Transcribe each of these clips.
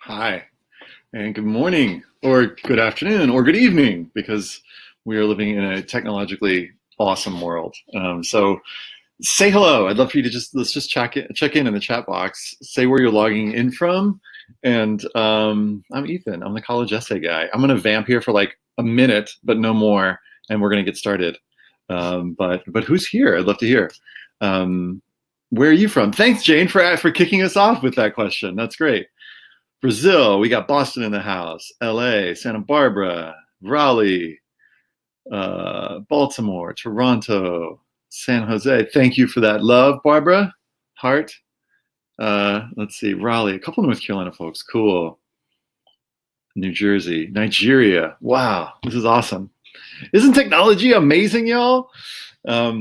Hi, and good morning, or good afternoon, or good evening, because we are living in a technologically awesome world. So say hello. I'd love for you to let's just check in the chat box. Say where you're logging in from. And I'm Ethan. I'm the college essay guy. I'm going to vamp here for like a minute, but no more, and we're going to get started. But who's here? I'd love to hear. Where are you from? Thanks, Jane, for kicking us off with that question. That's great. Brazil, we got Boston in the house, LA, Santa Barbara, Raleigh, Baltimore, Toronto, San Jose. Thank you for that love, Barbara. Heart. Let's see, Raleigh, a couple of North Carolina folks. Cool. New Jersey, Nigeria. Wow, this is awesome. Isn't technology amazing, y'all? I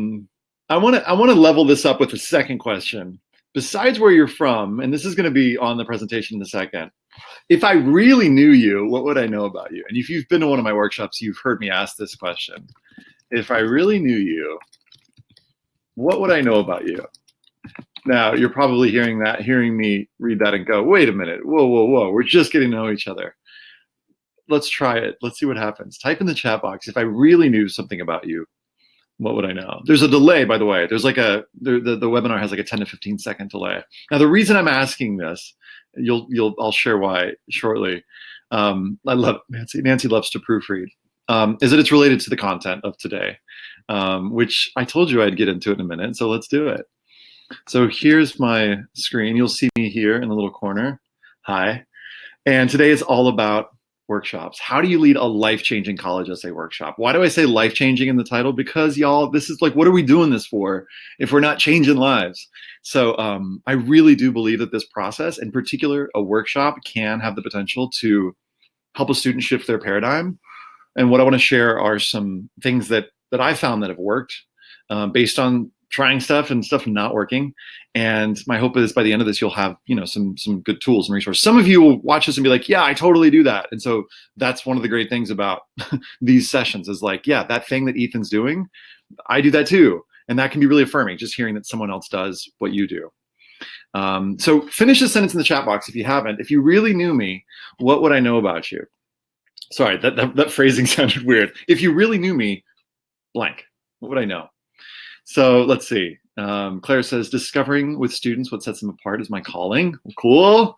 want to level this up with a second question. Besides where you're from, and this is going to be on the presentation in a second, if I really knew you, what would I know about you? And if you've been to one of my workshops, you've heard me ask this question. If I really knew you, what would I know about you? Now, you're probably hearing me read that and go, wait a minute, whoa, we're just getting to know each other. Let's try it. Let's see what happens. Type in the chat box, if I really knew something about you, what would I know? There's a delay, by the way. There's like the webinar has like a 10 to 15 second delay. Now, the reason I'm asking this, I'll share why shortly. I love Nancy. Nancy loves to proofread. Is that it's related to the content of today, which I told you I'd get into it in a minute. So let's do it. So here's my screen. You'll see me here in the little corner. Hi. And today is all about workshops. How do you lead a life-changing college essay workshop? Why do I say life-changing in the title? Because y'all, this is like, what are we doing this for if we're not changing lives? So I really do believe that this process, in particular, a workshop, can have the potential to help a student shift their paradigm. And what I want to share are some things that I found that have worked based on trying stuff and stuff not working. And my hope is by the end of this, you'll have, some good tools and resources. Some of you will watch this and be like, yeah, I totally do that. And so that's one of the great things about these sessions is like, yeah, that thing that Ethan's doing, I do that too. And that can be really affirming, just hearing that someone else does what you do. So finish the sentence in the chat box if you haven't. If you really knew me, what would I know about you? Sorry, that phrasing sounded weird. If you really knew me, blank, what would I know? So let's see. Claire says, discovering with students what sets them apart is my calling. Cool.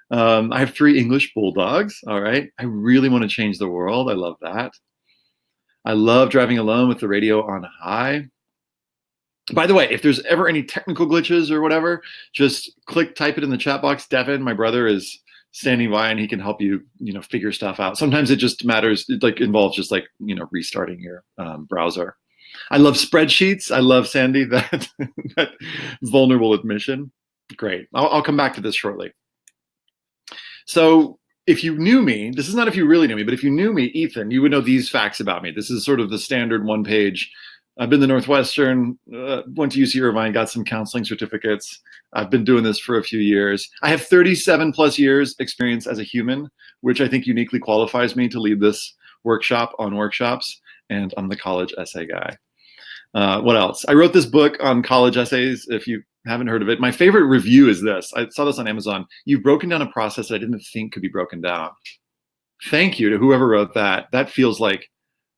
I have 3 English bulldogs. All right. I really want to change the world. I love that. I love driving alone with the radio on high. By the way, if there's ever any technical glitches or whatever, just type it in the chat box. Devin, my brother, is standing by and he can help you, figure stuff out. Sometimes it just matters, it involves just restarting your browser. I love spreadsheets. I love, Sandy, that vulnerable admission. Great. I'll come back to this shortly. So if you knew me, this is not if you really knew me, but if you knew me, Ethan, you would know these facts about me. This is sort of the standard one page. I've been to Northwestern, went to UC Irvine, got some counseling certificates. I've been doing this for a few years. I have 37 plus years experience as a human, which I think uniquely qualifies me to lead this workshop on workshops. And I'm the college essay guy. What else? I wrote this book on college essays. If you haven't heard of it, my favorite review is this. I saw this on Amazon. You've broken down a process that I didn't think could be broken down. Thank you to whoever wrote that. That feels like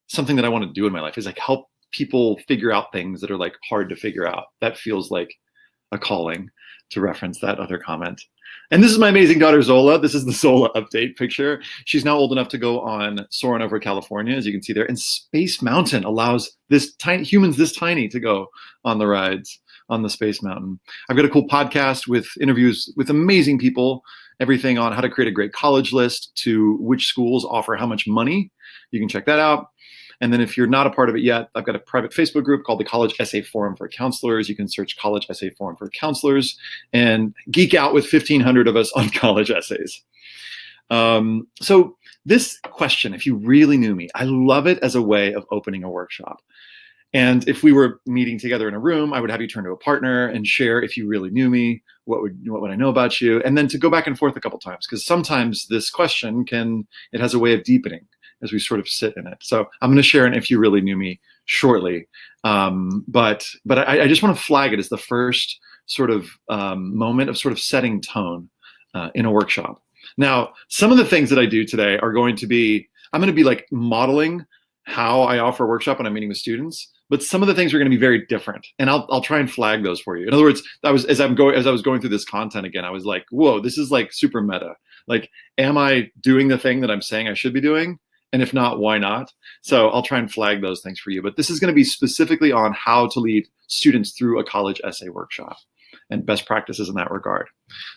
something that I want to do in my life, is like help people figure out things that are like hard to figure out. That feels like a calling, to reference that other comment. And this is my amazing daughter, Zola. This is the Zola update picture. She's now old enough to go on Soarin' Over California, as you can see there. And Space Mountain allows humans this tiny to go on the rides on the Space Mountain. I've got a cool podcast with interviews with amazing people, everything on how to create a great college list to which schools offer how much money. You can check that out. And then if you're not a part of it yet, I've got a private Facebook group called the College Essay Forum for Counselors. You can search College Essay Forum for Counselors and geek out with 1,500 of us on college essays. So this question, if you really knew me, I love it as a way of opening a workshop. And if we were meeting together in a room, I would have you turn to a partner and share, if you really knew me, what would I know about you? And then to go back and forth a couple times, because sometimes this question it has a way of deepening as we sort of sit in it. So I'm going to share an if you really knew me shortly. But I just want to flag it as the first sort of moment of sort of setting tone in a workshop. Now, some of the things that I do today are going to be, I'm going to be like modeling how I offer a workshop when I'm meeting with students, but some of the things are going to be very different, and I'll try and flag those for you. In other words, as I was going through this content again, I was like, whoa, this is like super meta. Like, am I doing the thing that I'm saying I should be doing? And if not, why not? So I'll try and flag those things for you. But this is going to be specifically on how to lead students through a college essay workshop and best practices in that regard.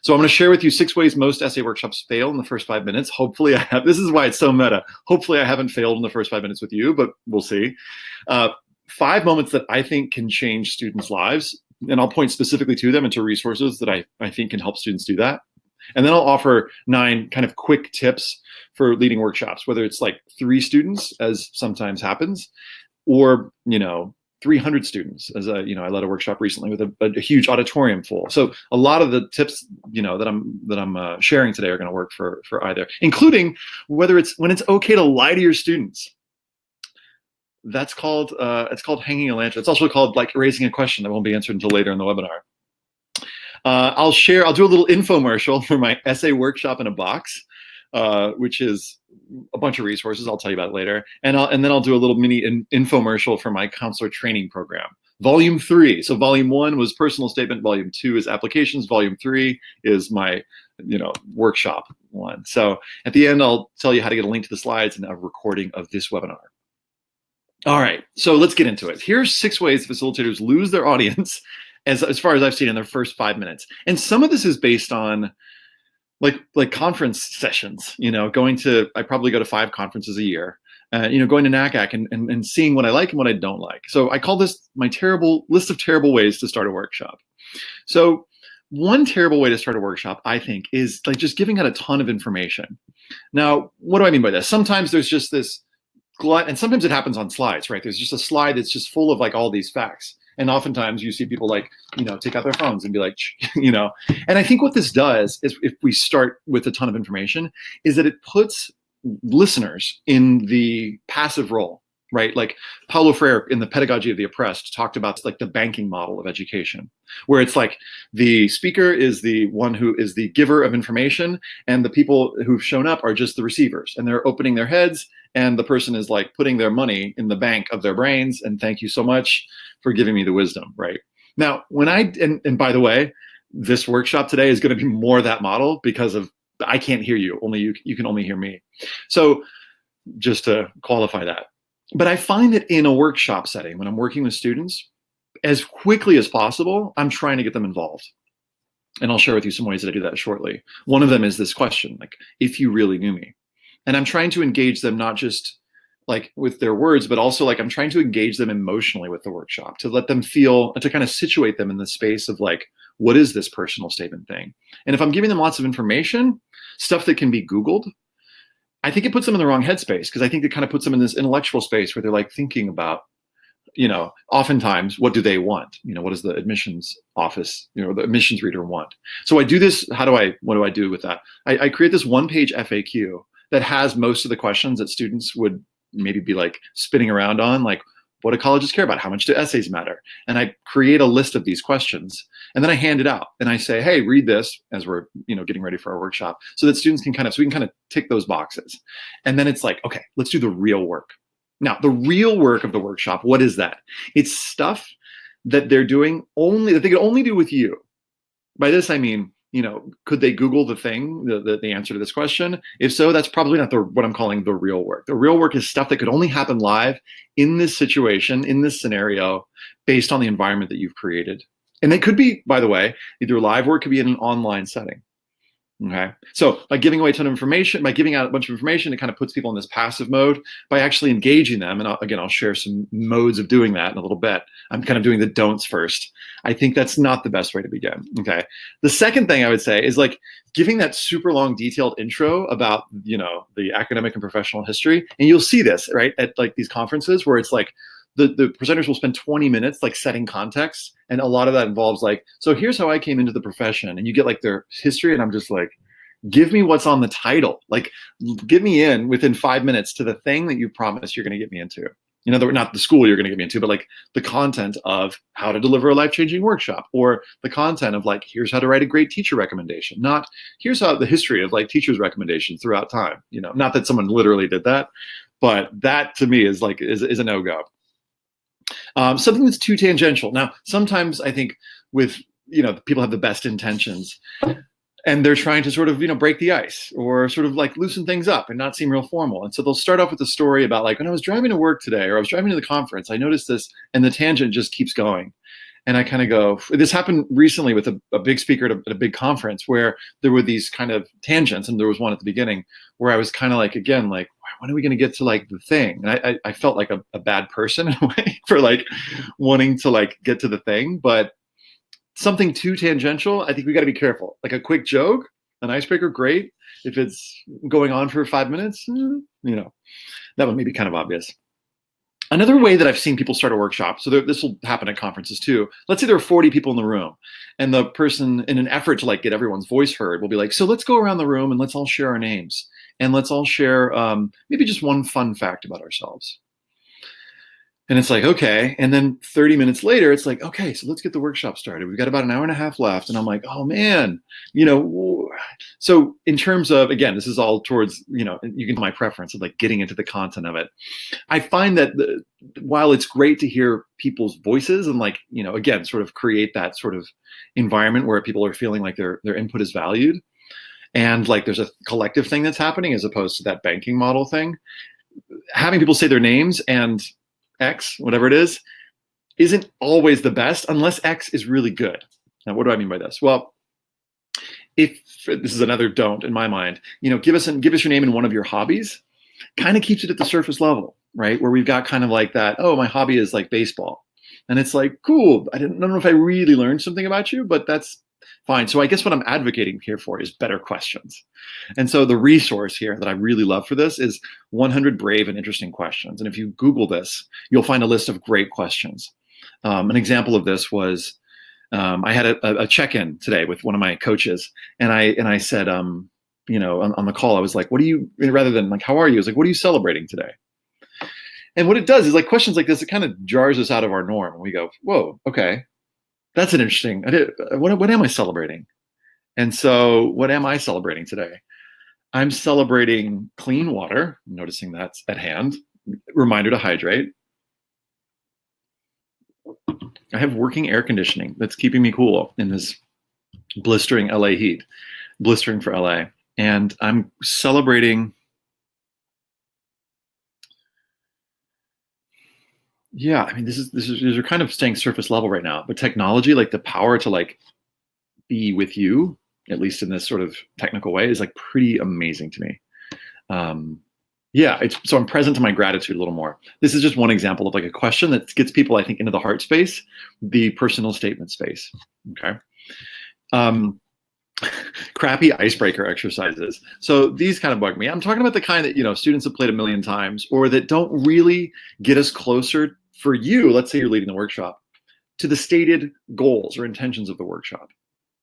So I'm going to share with you 6 ways most essay workshops fail in the first 5 minutes. Hopefully I have, this is why it's so meta. Hopefully I haven't failed in the first 5 minutes with you, but we'll see. 5 moments that I think can change students' lives, and I'll point specifically to them and to resources that I think can help students do that. And then I'll offer 9 kind of quick tips for leading workshops, whether it's like 3 students, as sometimes happens, or 300 students, as I led a workshop recently with a huge auditorium full. So a lot of the tips that I'm sharing today are going to work for either, including when it's okay to lie to your students. That's called it's called hanging a lantern. It's also called like raising a question that won't be answered until later in the webinar. I'll do a little infomercial for my essay workshop in a box, which is a bunch of resources. I'll tell you about it later. And then I'll do a little mini infomercial for my counselor training program. Volume 3. So Volume 1 was personal statement. Volume 2 is applications. Volume 3 is my workshop one. So at the end, I'll tell you how to get a link to the slides and a recording of this webinar. All right, so let's get into it. Here's 6 ways facilitators lose their audience as far as I've seen in their first 5 minutes. And some of this is based on like conference sessions, I probably go to 5 conferences a year, going to NACAC and seeing what I like and what I don't like. So I call this my terrible list of terrible ways to start a workshop. So one terrible way to start a workshop, I think, is like just giving out a ton of information. Now, what do I mean by this? Sometimes there's just this glut, and sometimes it happens on slides, right? There's just a slide that's just full of like all these facts. And oftentimes you see people like, take out their phones and be like, and I think what this does is, if we start with a ton of information, is that it puts listeners in the passive role, right? Like Paulo Freire in The Pedagogy of the Oppressed talked about like the banking model of education, where it's like the speaker is the one who is the giver of information, and the people who've shown up are just the receivers, and they're opening their heads, and the person is like putting their money in the bank of their brains, and thank you so much for giving me the wisdom, right? Now, and by the way, this workshop today is going to be more that model because of I can't hear you, only you can only hear me. So just to qualify that. But I find that in a workshop setting, when I'm working with students, as quickly as possible, I'm trying to get them involved. And I'll share with you some ways that I do that shortly. One of them is this question, like, if you really knew me. And I'm trying to engage them not just like with their words, but also like I'm trying to engage them emotionally with the workshop, to let them feel, to kind of situate them in the space of like, what is this personal statement thing? And if I'm giving them lots of information, stuff that can be Googled, I think it puts them in the wrong headspace, because I think it kind of puts them in this intellectual space where they're like thinking about, oftentimes, what do they want? What does the admissions office, the admissions reader want? So I do this, what do I do with that? I create this 1-page FAQ that has most of the questions that students would maybe be like spinning around on, like, what do colleges care about? How much do essays matter? And I create a list of these questions, and then I hand it out, and I say, hey, read this as we're, getting ready for our workshop, so that students can we can kind of tick those boxes. And then it's like, okay, let's do the real work. Now, the real work of the workshop, what is that? It's stuff that they're doing that they could only do with you. By this, I mean, could they Google the thing, the answer to this question? If so, that's probably not what I'm calling the real work. The real work is stuff that could only happen live in this situation, in this scenario, based on the environment that you've created. And they could be, by the way, either live or it could be in an online setting. Okay, so by giving away a ton of information, by giving out a bunch of information, it kind of puts people in this passive mode. By actually engaging them, and I'll share some modes of doing that in a little bit. I'm kind of doing the don'ts first. I think that's not the best way to begin. Okay, the second thing I would say is like giving that super long, detailed intro about the academic and professional history, and you'll see this right at like these conferences where it's like the presenters will spend 20 minutes like setting context, and a lot of that involves like, so here's how I came into the profession, and you get like their history, and I'm just like, give me what's on the title, like get me in within 5 minutes to the thing that you promised you're going to get me into. not the school you're going to get me into, but like the content of how to deliver a life-changing workshop, or the content of like, here's how to write a great teacher recommendation, not here's how the history of like teachers' recommendations throughout time. Not that someone literally did that, but that to me is like is a no-go. Something that's too tangential. Now, sometimes I think with people have the best intentions, and they're trying to sort of break the ice or sort of like loosen things up and not seem real formal. And so they'll start off with a story about like, when I was driving to work today, or I was driving to the conference, I noticed this, and the tangent just keeps going. And I kind of go, this happened recently with a big speaker at a big conference where there were these kind of tangents, and there was one at the beginning where I was kind of like, again, like, when are we going to get to like the thing? And I felt like a bad person in a way for like wanting to like get to the thing, but something too tangential, I think we got to be careful. Like a quick joke, an icebreaker, great. If it's going on for 5 minutes, that one may be kind of obvious. Another way that I've seen people start a workshop, so this will happen at conferences too. Let's say there are 40 people in the room, and the person, in an effort to like get everyone's voice heard, will be like, so let's go around the room and let's all share our names, and let's all share maybe just one fun fact about ourselves. And it's like, okay. And then 30 minutes later, it's like, okay, so let's get the workshop started. We've got about an hour and a half left. And I'm like, oh man, so in terms of, again, this is all towards, you can my preference of like getting into the content of it. I find that while it's great to hear people's voices and like, again, sort of create that sort of environment where people are feeling like their input is valued, and like there's a collective thing that's happening as opposed to that banking model thing, having people say their names and X, whatever it is, isn't always the best unless X is really good. Now, what do I mean by this? Well, if this is another don't in my mind, give us your name and one of your hobbies, kind of keeps it at the surface level, right? Where we've got kind of like that, oh, my hobby is like baseball. And it's like, cool. I don't know if I really learned something about you, but that's fine. So I guess what I'm advocating here for is better questions. And so the resource here that I really love for this is 100 brave and interesting questions. And if you Google this, you'll find a list of great questions. An example of this was, I had a check-in today with one of my coaches, and I said, on the call, I was like, rather than like, how are you? I was like, what are you celebrating today? And what it does is like questions like this, it kind of jars us out of our norm. And we go, whoa, okay. That's an interesting, what am I celebrating? And so what am I celebrating today? I'm celebrating clean water, noticing that's at hand, reminder to hydrate. I have working air conditioning that's keeping me cool in this blistering LA heat, blistering for LA. And I'm celebrating, yeah, I mean, these are kind of staying surface level right now, but technology, like the power to like be with you, at least in this sort of technical way, is like pretty amazing to me. So I'm present to my gratitude a little more. This is just one example of like a question that gets people, I think, into the heart space, the personal statement space. Okay. Crappy icebreaker exercises. So these kind of bug me. I'm talking about the kind that, students have played a million times, or that don't really get us closer for you. Let's say you're leading the workshop, to the stated goals or intentions of the workshop.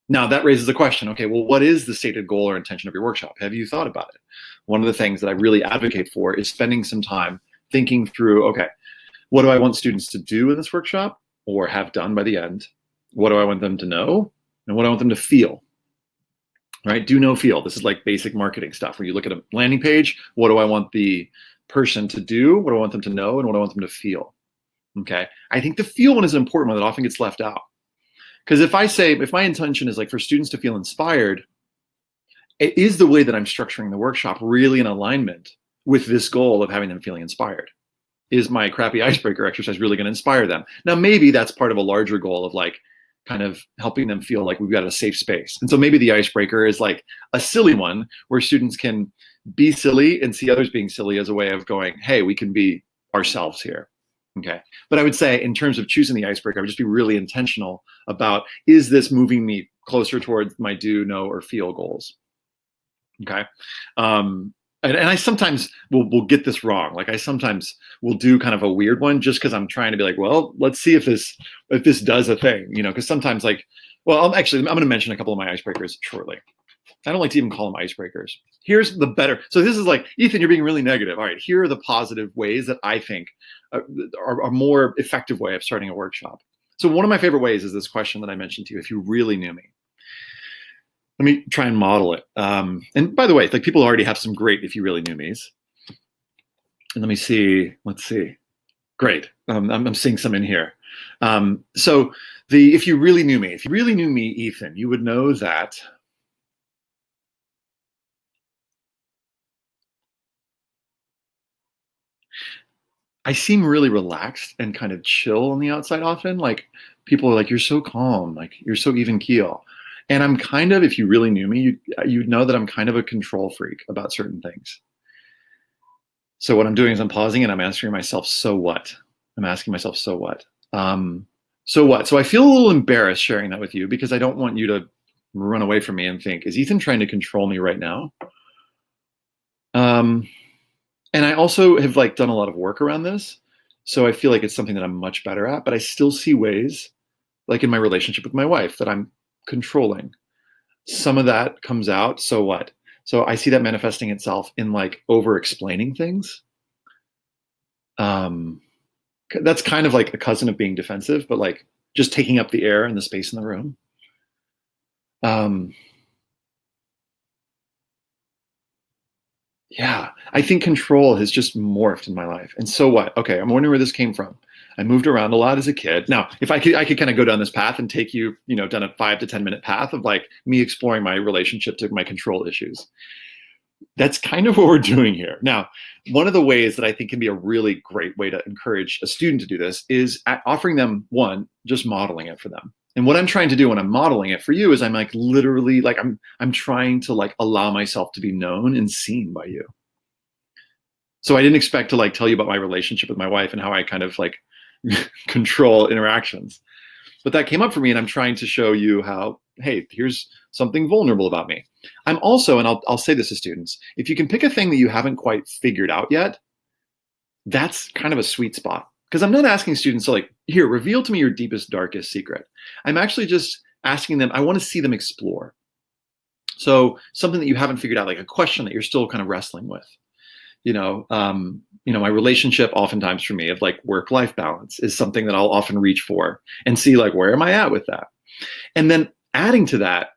Now that raises a question. Okay, well, what is the stated goal or intention of your workshop? Have you thought about it? One of the things that I really advocate for is spending some time thinking through, okay, what do I want students to do in this workshop or have done by the end? What do I want them to know? And what do I want them to feel? Right? Do, know, feel. This is like basic marketing stuff where you look at a landing page. What do I want the person to do? What do I want them to know? And what do I want them to feel? Okay. I think the feel one is an important one that often gets left out. Because if my intention is like for students to feel inspired, it is the way that I'm structuring the workshop really in alignment with this goal of having them feeling inspired. Is my crappy icebreaker exercise really going to inspire them? Now, maybe that's part of a larger goal of like kind of helping them feel like we've got a safe space. And so maybe the icebreaker is like a silly one where students can be silly and see others being silly as a way of going, hey, we can be ourselves here. Okay. But I would say in terms of choosing the icebreaker, I would just be really intentional about, is this moving me closer towards my do, know, or feel goals? Okay. And I sometimes will get this wrong. Like I sometimes will do kind of a weird one just because I'm trying to be like, well, let's see if this does a thing, because sometimes like, well, I'm going to mention a couple of my icebreakers shortly. I don't like to even call them icebreakers. Here's the better. So this is like, Ethan, you're being really negative. All right, here are the positive ways that I think a more effective way of starting a workshop. So one of my favorite ways is this question that I mentioned to you: if you really knew me. Let me try and model it. And by the way, like, people already have some great "if you really knew me's." And let me see. Let's see. Great. I'm seeing some in here. So if you really knew me, Ethan, you would know that I seem really relaxed and kind of chill on the outside often. Like, people are like, "You're so calm, like you're so even keel." And I'm kind of, if you really knew me, you'd know that I'm kind of a control freak about certain things. So what I'm doing is I'm pausing and I'm asking myself, so what? I'm asking myself, so what? So what? So I feel a little embarrassed sharing that with you, because I don't want you to run away from me and think, is Ethan trying to control me right now? And I also have like done a lot of work around this. So I feel like it's something that I'm much better at, but I still see ways, like in my relationship with my wife, that I'm controlling. Some of that comes out, so what? So I see that manifesting itself in like over explaining things. That's kind of like the cousin of being defensive, but like just taking up the air and the space in the room. Yeah, I think control has just morphed in my life. And so what? Okay, I'm wondering where this came from. I moved around a lot as a kid. Now, if I could kind of go down this path and take you, down a 5 to 10 minute path of like me exploring my relationship to my control issues. That's kind of what we're doing here. Now, one of the ways that I think can be a really great way to encourage a student to do this is offering them, one, just modeling it for them. And what I'm trying to do when I'm modeling it for you is I'm like literally like I'm trying to like allow myself to be known and seen by you. So I didn't expect to like tell you about my relationship with my wife and how I kind of like control interactions. But that came up for me, and I'm trying to show you how, hey, here's something vulnerable about me. I'm also, and I'll say this to students, if you can pick a thing that you haven't quite figured out yet, that's kind of a sweet spot. Because I'm not asking students to like, here, reveal to me your deepest, darkest secret. I'm actually just asking them, I want to see them explore. So something that you haven't figured out, like a question that you're still kind of wrestling with. My relationship oftentimes for me of like work-life balance is something that I'll often reach for and see like, where am I at with that? And then adding to that,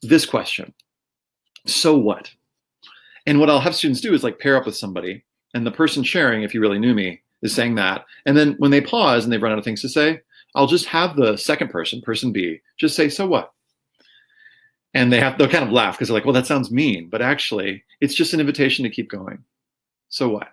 this question, so what? And what I'll have students do is like pair up with somebody, and the person sharing, if you really knew me, is saying that. And then when they pause and they've run out of things to say, I'll just have the second person, person B, just say, so what? And they'll kind of laugh because they're like, well, that sounds mean. But actually, it's just an invitation to keep going. So what?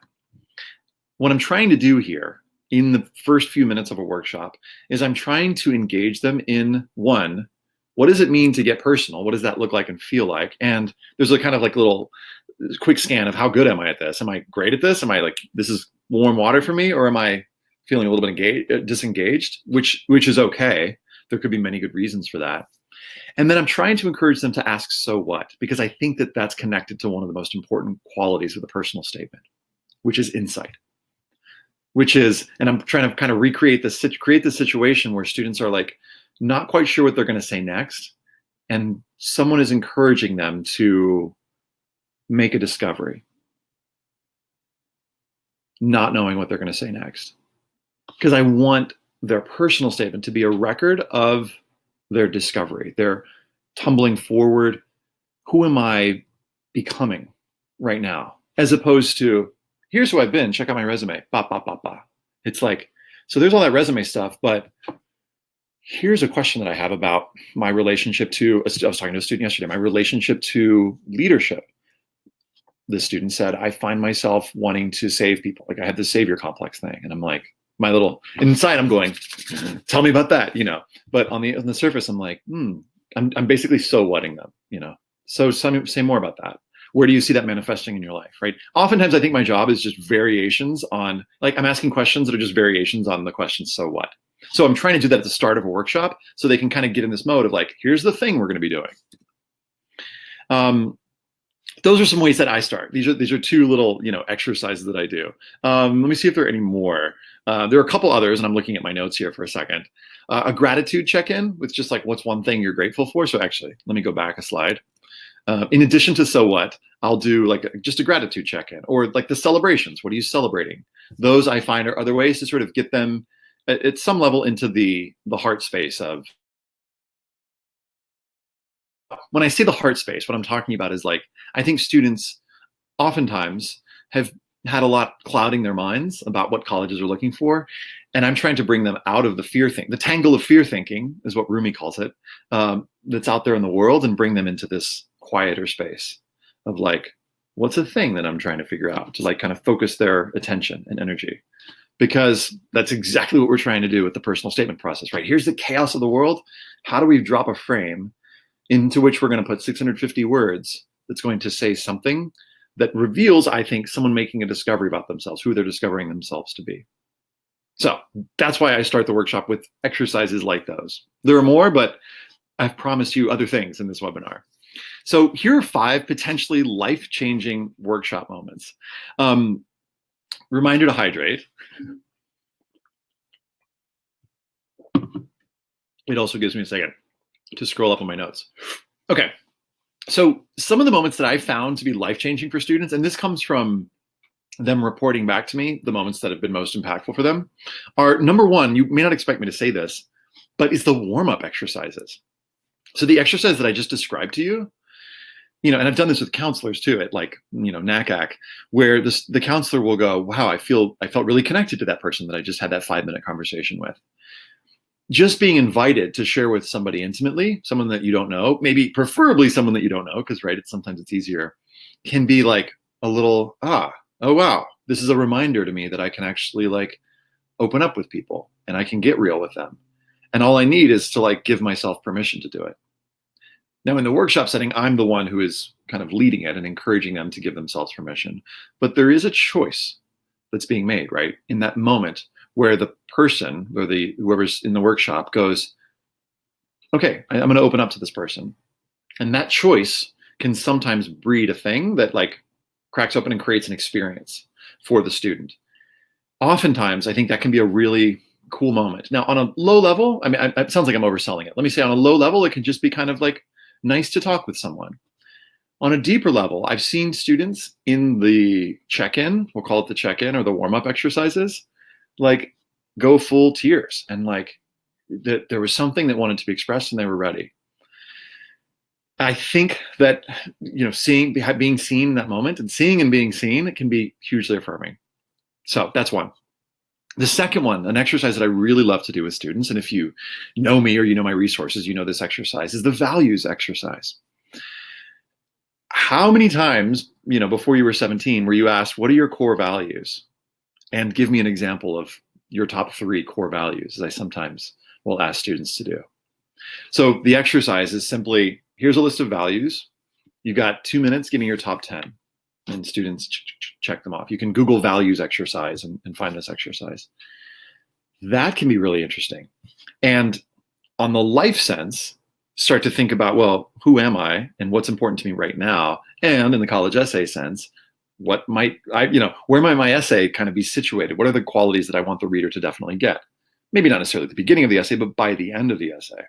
What I'm trying to do here in the first few minutes of a workshop is I'm trying to engage them in, one, what does it mean to get personal? What does that look like and feel like? And there's a kind of like little quick scan of how good am I at this? Am I great at this? Am I like, this is warm water for me? Or am I feeling a little bit disengaged, which is okay. There could be many good reasons for that. And then I'm trying to encourage them to ask, so what? Because I think that that's connected to one of the most important qualities of the personal statement, which is insight. And I'm trying to kind of create this situation where students are like not quite sure what they're going to say next. And someone is encouraging them to make a discovery, not knowing what they're going to say next. Because I want their personal statement to be a record of their discovery. They're tumbling forward. Who am I becoming right now? As opposed to, here's who I've been. Check out my resume. Bah, bah, bah, bah. It's like, so there's all that resume stuff, but here's a question that I have about my relationship to, I was talking to a student yesterday, my relationship to leadership. The student said, I find myself wanting to save people. Like I had the savior complex thing. And I'm like, inside I'm going, tell me about that, but on the surface, I'm like, I'm basically so whatting them, So say more about that. Where do you see that manifesting in your life, right? Oftentimes I think my job is just variations on, like I'm asking questions that are just variations on the question, so what? So I'm trying to do that at the start of a workshop so they can kind of get in this mode of like, here's the thing we're going to be doing. Those are some ways that I start. These are two little, exercises that I do. Let me see if there are any more. There are a couple others, and I'm looking at my notes here for a second. A gratitude check-in with just like, what's one thing you're grateful for? So actually, let me go back a slide. In addition to so what, I'll do like just a gratitude check-in, or like the celebrations. What are you celebrating? those I find are other ways to sort of get them at some level into the heart space of, when I say the heart space, what I'm talking about is like, I think students oftentimes have had a lot clouding their minds about what colleges are looking for. And I'm trying to bring them out of the fear thing. The tangle of fear thinking is what Rumi calls it, that's out there in the world, and bring them into this quieter space of like, what's a thing that I'm trying to figure out, to like kind of focus their attention and energy. Because that's exactly what we're trying to do with the personal statement process, right? Here's the chaos of the world. How do we drop a frame into which we're going to put 650 words that's going to say something that reveals, I think, someone making a discovery about themselves, who they're discovering themselves to be. So that's why I start the workshop with exercises like those. There are more, but I've promised you other things in this webinar. So here are 5 potentially life-changing workshop moments. Reminder to hydrate. It also gives me a second to scroll up on my notes. Okay, so some of the moments that I found to be life-changing for students, and this comes from them reporting back to me the moments that have been most impactful for them, are, number one, you may not expect me to say this, but it's the warm-up exercises. So the exercise that I just described to you, and I've done this with counselors too at like, NACAC, where the counselor will go, wow, I felt really connected to that person that I just had that 5-minute conversation with. Just being invited to share with somebody intimately, someone that you don't know, maybe preferably someone that you don't know, because right, sometimes it's easier, can be like a little, oh wow, this is a reminder to me that I can actually like open up with people and I can get real with them. And all I need is to like give myself permission to do it. Now in the workshop setting, I'm the one who is kind of leading it and encouraging them to give themselves permission. But there is a choice that's being made, right? In that moment where the person or whoever's in the workshop goes, okay, I'm going to open up to this person. And that choice can sometimes breed a thing that like cracks open and creates an experience for the student. Oftentimes, I think that can be a really cool moment. Now, on a low level, I mean, it sounds like I'm overselling it. Let me say on a low level, it can just be kind of like nice to talk with someone. On a deeper level, I've seen students in the check-in, we'll call it the check-in or the warm-up exercises, like go full tears and like that there was something that wanted to be expressed and they were ready. I think that, being seen in that moment and seeing and being seen, it can be hugely affirming. So that's one. The second one, an exercise that I really love to do with students, and if you know me or you know my resources, you know this exercise, is the values exercise. How many times, before you were 17, were you asked, what are your core values? And give me an example of your top 3 core values, as I sometimes will ask students to do. So the exercise is simply, here's a list of values. You got 2 minutes, give me your top 10. And students check them off. You can Google values exercise and find this exercise. That can be really interesting. And on the life sense, start to think about, well, who am I and what's important to me right now? And in the college essay sense, what might where might my essay kind of be situated? What are the qualities that I want the reader to definitely get? Maybe not necessarily at the beginning of the essay, but by the end of the essay.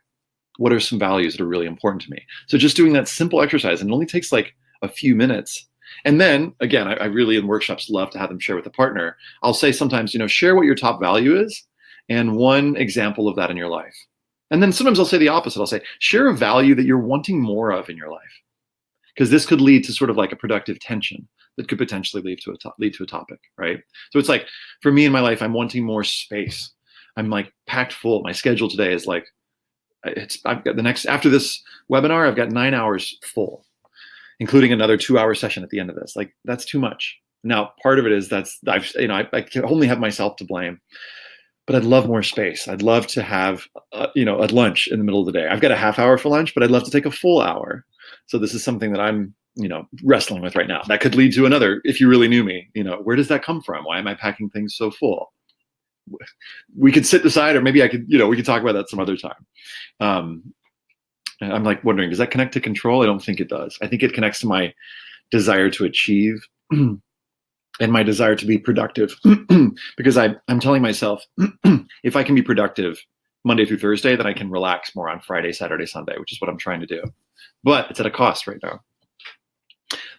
What are some values that are really important to me? So just doing that simple exercise, and it only takes like a few minutes. And then again, I really in workshops love to have them share with a partner. I'll say sometimes, share what your top value is and one example of that in your life. And then sometimes I'll say the opposite. I'll say, share a value that you're wanting more of in your life. Because this could lead to sort of like a productive tension that could potentially lead to a topic, right? So it's like, for me in my life, I'm wanting more space. I'm like packed full. My schedule today is like, I've got after this webinar, I've got 9 hours full, including another 2-hour session at the end of this. Like, that's too much. Now, part of it is I can only have myself to blame, but I'd love more space. I'd love to have, a lunch in the middle of the day. I've got a half hour for lunch, but I'd love to take a full hour. So this is something that I'm, wrestling with right now. That could lead to another, if you really knew me, where does that come from? Why am I packing things so full? We could sit aside, or maybe I could, we could talk about that some other time. I'm like wondering, does that connect to control? I don't think it does. I think it connects to my desire to achieve and my desire to be productive because I'm telling myself, if I can be productive Monday through Thursday, then I can relax more on Friday, Saturday, Sunday, which is what I'm trying to do. But it's at a cost right now.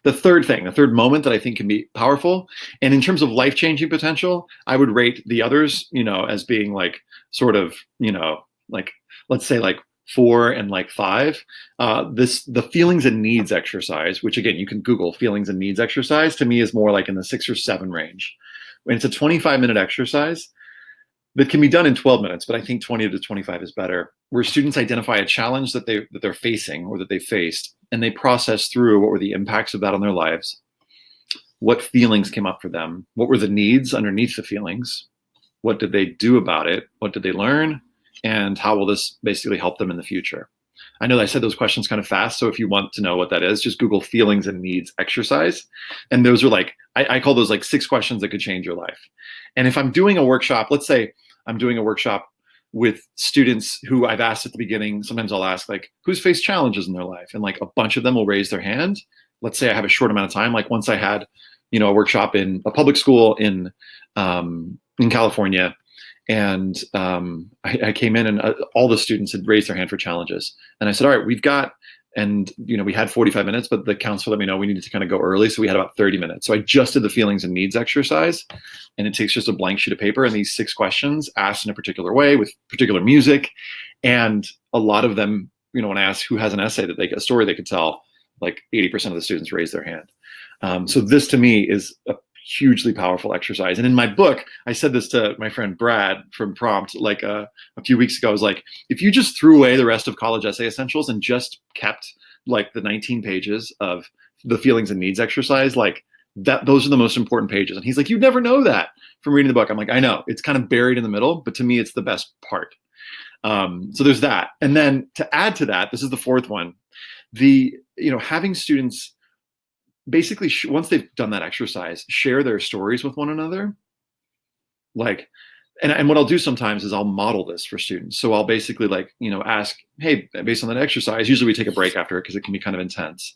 the third moment that I think can be powerful. And in terms of life-changing potential, I would rate the others, as being like sort of, like, let's say like 4 and like 5. The feelings and needs exercise, which again, you can Google feelings and needs exercise, to me is more like in the 6 or 7 range. When it's a 25-minute exercise that can be done in 12 minutes, but I think 20 to 25 is better, where students identify a challenge that they're facing or that they faced, and they process through what were the impacts of that on their lives, what feelings came up for them, what were the needs underneath the feelings, what did they do about it, what did they learn, and how will this basically help them in the future. I know that I said those questions kind of fast, so if you want to know what that is, just Google feelings and needs exercise. And those are like, I call those like 6 questions that could change your life. And if I'm doing a workshop, let's say I'm doing a workshop with students who I've asked at the beginning, sometimes I'll ask like, who's faced challenges in their life? And like a bunch of them will raise their hand. Let's say I have a short amount of time. Like once I had, a workshop in a public school in California, and I came in and all the students had raised their hand for challenges. And I said, all right, we've got, and we had 45 minutes, but the counselor let me know we needed to kind of go early. So we had about 30 minutes. So I just did the feelings and needs exercise, and it takes just a blank sheet of paper and these 6 questions asked in a particular way with particular music. And a lot of them, when I asked who has an essay a story they could tell, like 80% of the students raised their hand. So this to me is a hugely powerful exercise. And in my book, I said this to my friend Brad from Prompt like a few weeks ago. I was like, if you just threw away the rest of College Essay Essentials and just kept like the 19 pages of the feelings and needs exercise, like that, those are the most important pages. And he's like, you'd never know that from reading the book. I'm like, I know, it's kind of buried in the middle, but to me, it's the best part. So there's that. And then to add to that, this is the 4th one, having students basically, once they've done that exercise, share their stories with one another. Like, and what I'll do sometimes is I'll model this for students. So I'll basically ask, hey, based on that exercise, usually we take a break after it because it can be kind of intense.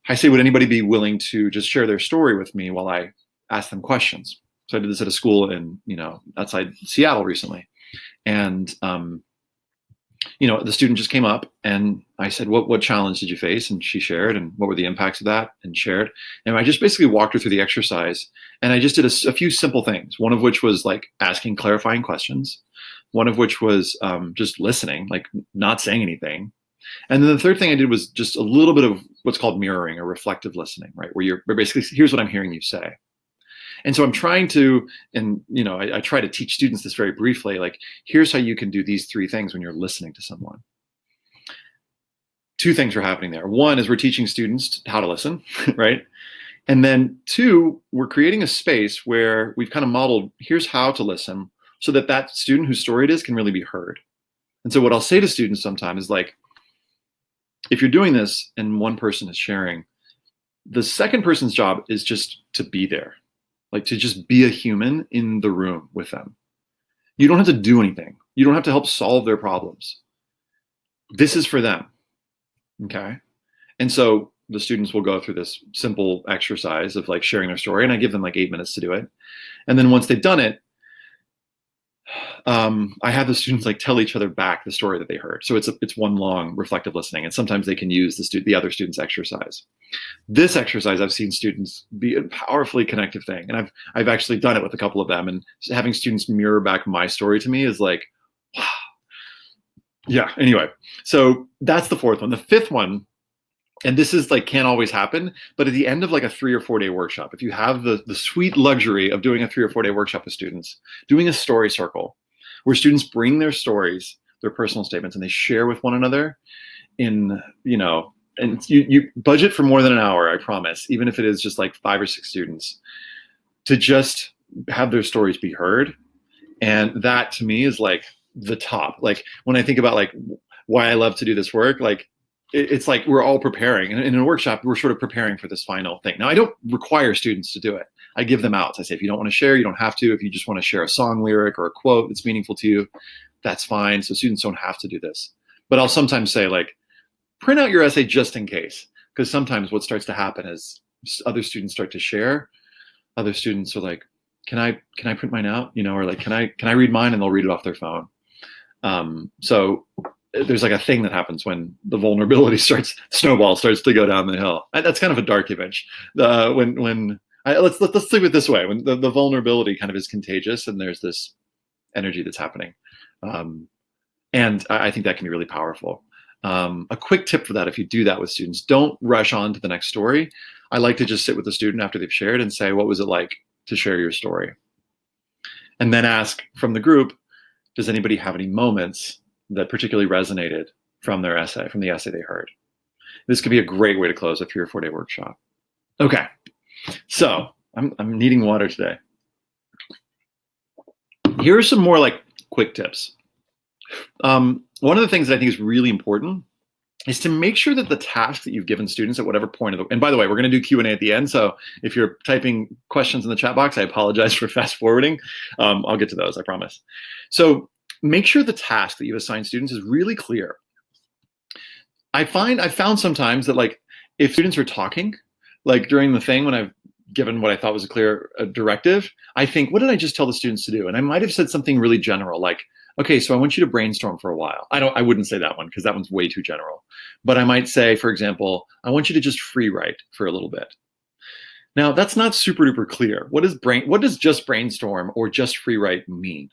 I say, would anybody be willing to just share their story with me while I ask them questions? So I did this at a school in, outside Seattle recently. And, the student just came up and I said, what challenge did you face? And she shared, and what were the impacts of that, and shared. And I just basically walked her through the exercise, and I just did a few simple things. One of which was like asking clarifying questions. One of which was just listening, like not saying anything. And then the third thing I did was just a little bit of what's called mirroring or reflective listening, right? Where basically, here's what I'm hearing you say. And so I'm trying to, and I try to teach students this very briefly, like, here's how you can do these 3 things when you're listening to someone. 2 things are happening there. One is we're teaching students how to listen, right? And then 2, we're creating a space where we've kind of modeled, here's how to listen, so that student whose story it is can really be heard. And so what I'll say to students sometimes is like, if you're doing this and one person is sharing, the second person's job is just to be there. Like to just be a human in the room with them. You don't have to do anything. You don't have to help solve their problems. This is for them, okay? And so the students will go through this simple exercise of like sharing their story, and I give them like 8 minutes to do it. And then once they've done it, I have the students like tell each other back the story that they heard. So it's one long reflective listening, and sometimes they can use the other students' exercise. This exercise I've seen students be a powerfully connective thing, and I've actually done it with a couple of them. And having students mirror back my story to me is like, wow. Yeah. Anyway, so that's the 4th one. The 5th one, and this is like can't always happen, but at the end of like a 3 or 4 day workshop, if you have the sweet luxury of doing a 3 or 4 day workshop with students, doing a story circle where students bring their stories, their personal statements, and they share with one another in, and you budget for more than an hour, I promise, even if it is just like 5 or 6 students, to just have their stories be heard. And that to me is like the top. Like when I think about like why I love to do this work, like it's like we're all preparing. And in a workshop, we're sort of preparing for this final thing. Now, I don't require students to do it. I give them outs. I say, if you don't want to share, you don't have to. If you just want to share a song lyric or a quote that's meaningful to you, that's fine. So students don't have to do this. But I'll sometimes say, like, print out your essay just in case. Because sometimes what starts to happen is other students start to share. Other students are like, can I print mine out? Or like, can I read mine? And they'll read it off their phone. So there's like a thing that happens when the vulnerability snowball starts to go down the hill. That's kind of a dark image. Let's think of it this way: when the vulnerability kind of is contagious, and there's this energy that's happening, and I think that can be really powerful. A quick tip for that: if you do that with students, don't rush on to the next story. I like to just sit with the student after they've shared and say, "What was it like to share your story?" And then ask from the group, "Does anybody have any moments that particularly resonated from their essay, from the essay they heard?" This could be a great way to close a 3 or 4 day workshop. Okay, so I'm needing water today. Here are some more like quick tips. One of the things that I think is really important is to make sure that the task that you've given students at whatever point of the, and by the way, we're going to do Q&A at the end. So if you're typing questions in the chat box, I apologize for fast forwarding. I'll get to those, I promise. So make sure the task that you've assigned students is really clear. I found sometimes that like if students are talking, like during the thing when I've given what I thought was a clear directive, I think, what did I just tell the students to do? And I might have said something really general, like, okay, so I want you to brainstorm for a while. I wouldn't say that one because that one's way too general. But I might say, for example, I want you to just free write for a little bit. Now that's not super duper clear. What does just brainstorm or just free write mean?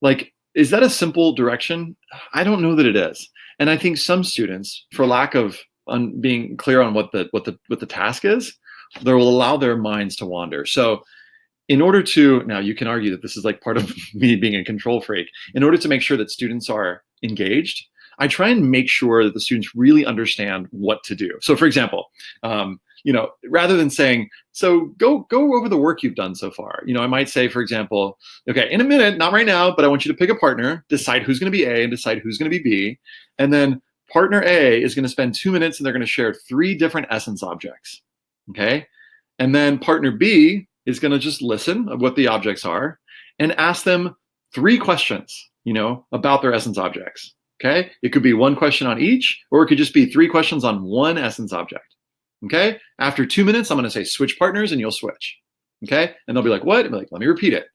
Like, is that a simple direction? I don't know that it is. And I think some students, for lack of being clear on what the task is, they will allow their minds to wander. So in order to, now you can argue that this is like part of me being a control freak, in order to make sure that students are engaged, I try and make sure that the students really understand what to do. So for example, rather than saying, so go over the work you've done so far. I might say, for example, okay, in a minute, not right now, but I want you to pick a partner, decide who's going to be A and decide who's going to be B. And then partner A is going to spend 2 minutes and they're going to share 3 different essence objects. Okay. And then partner B is going to just listen of what the objects are and ask them 3 questions, about their essence objects. Okay. It could be 1 question on each, or it could just be 3 questions on 1 essence object. Okay. After 2 minutes, I'm going to say switch partners and you'll switch. Okay. And they'll be like, what? And be like, let me repeat it.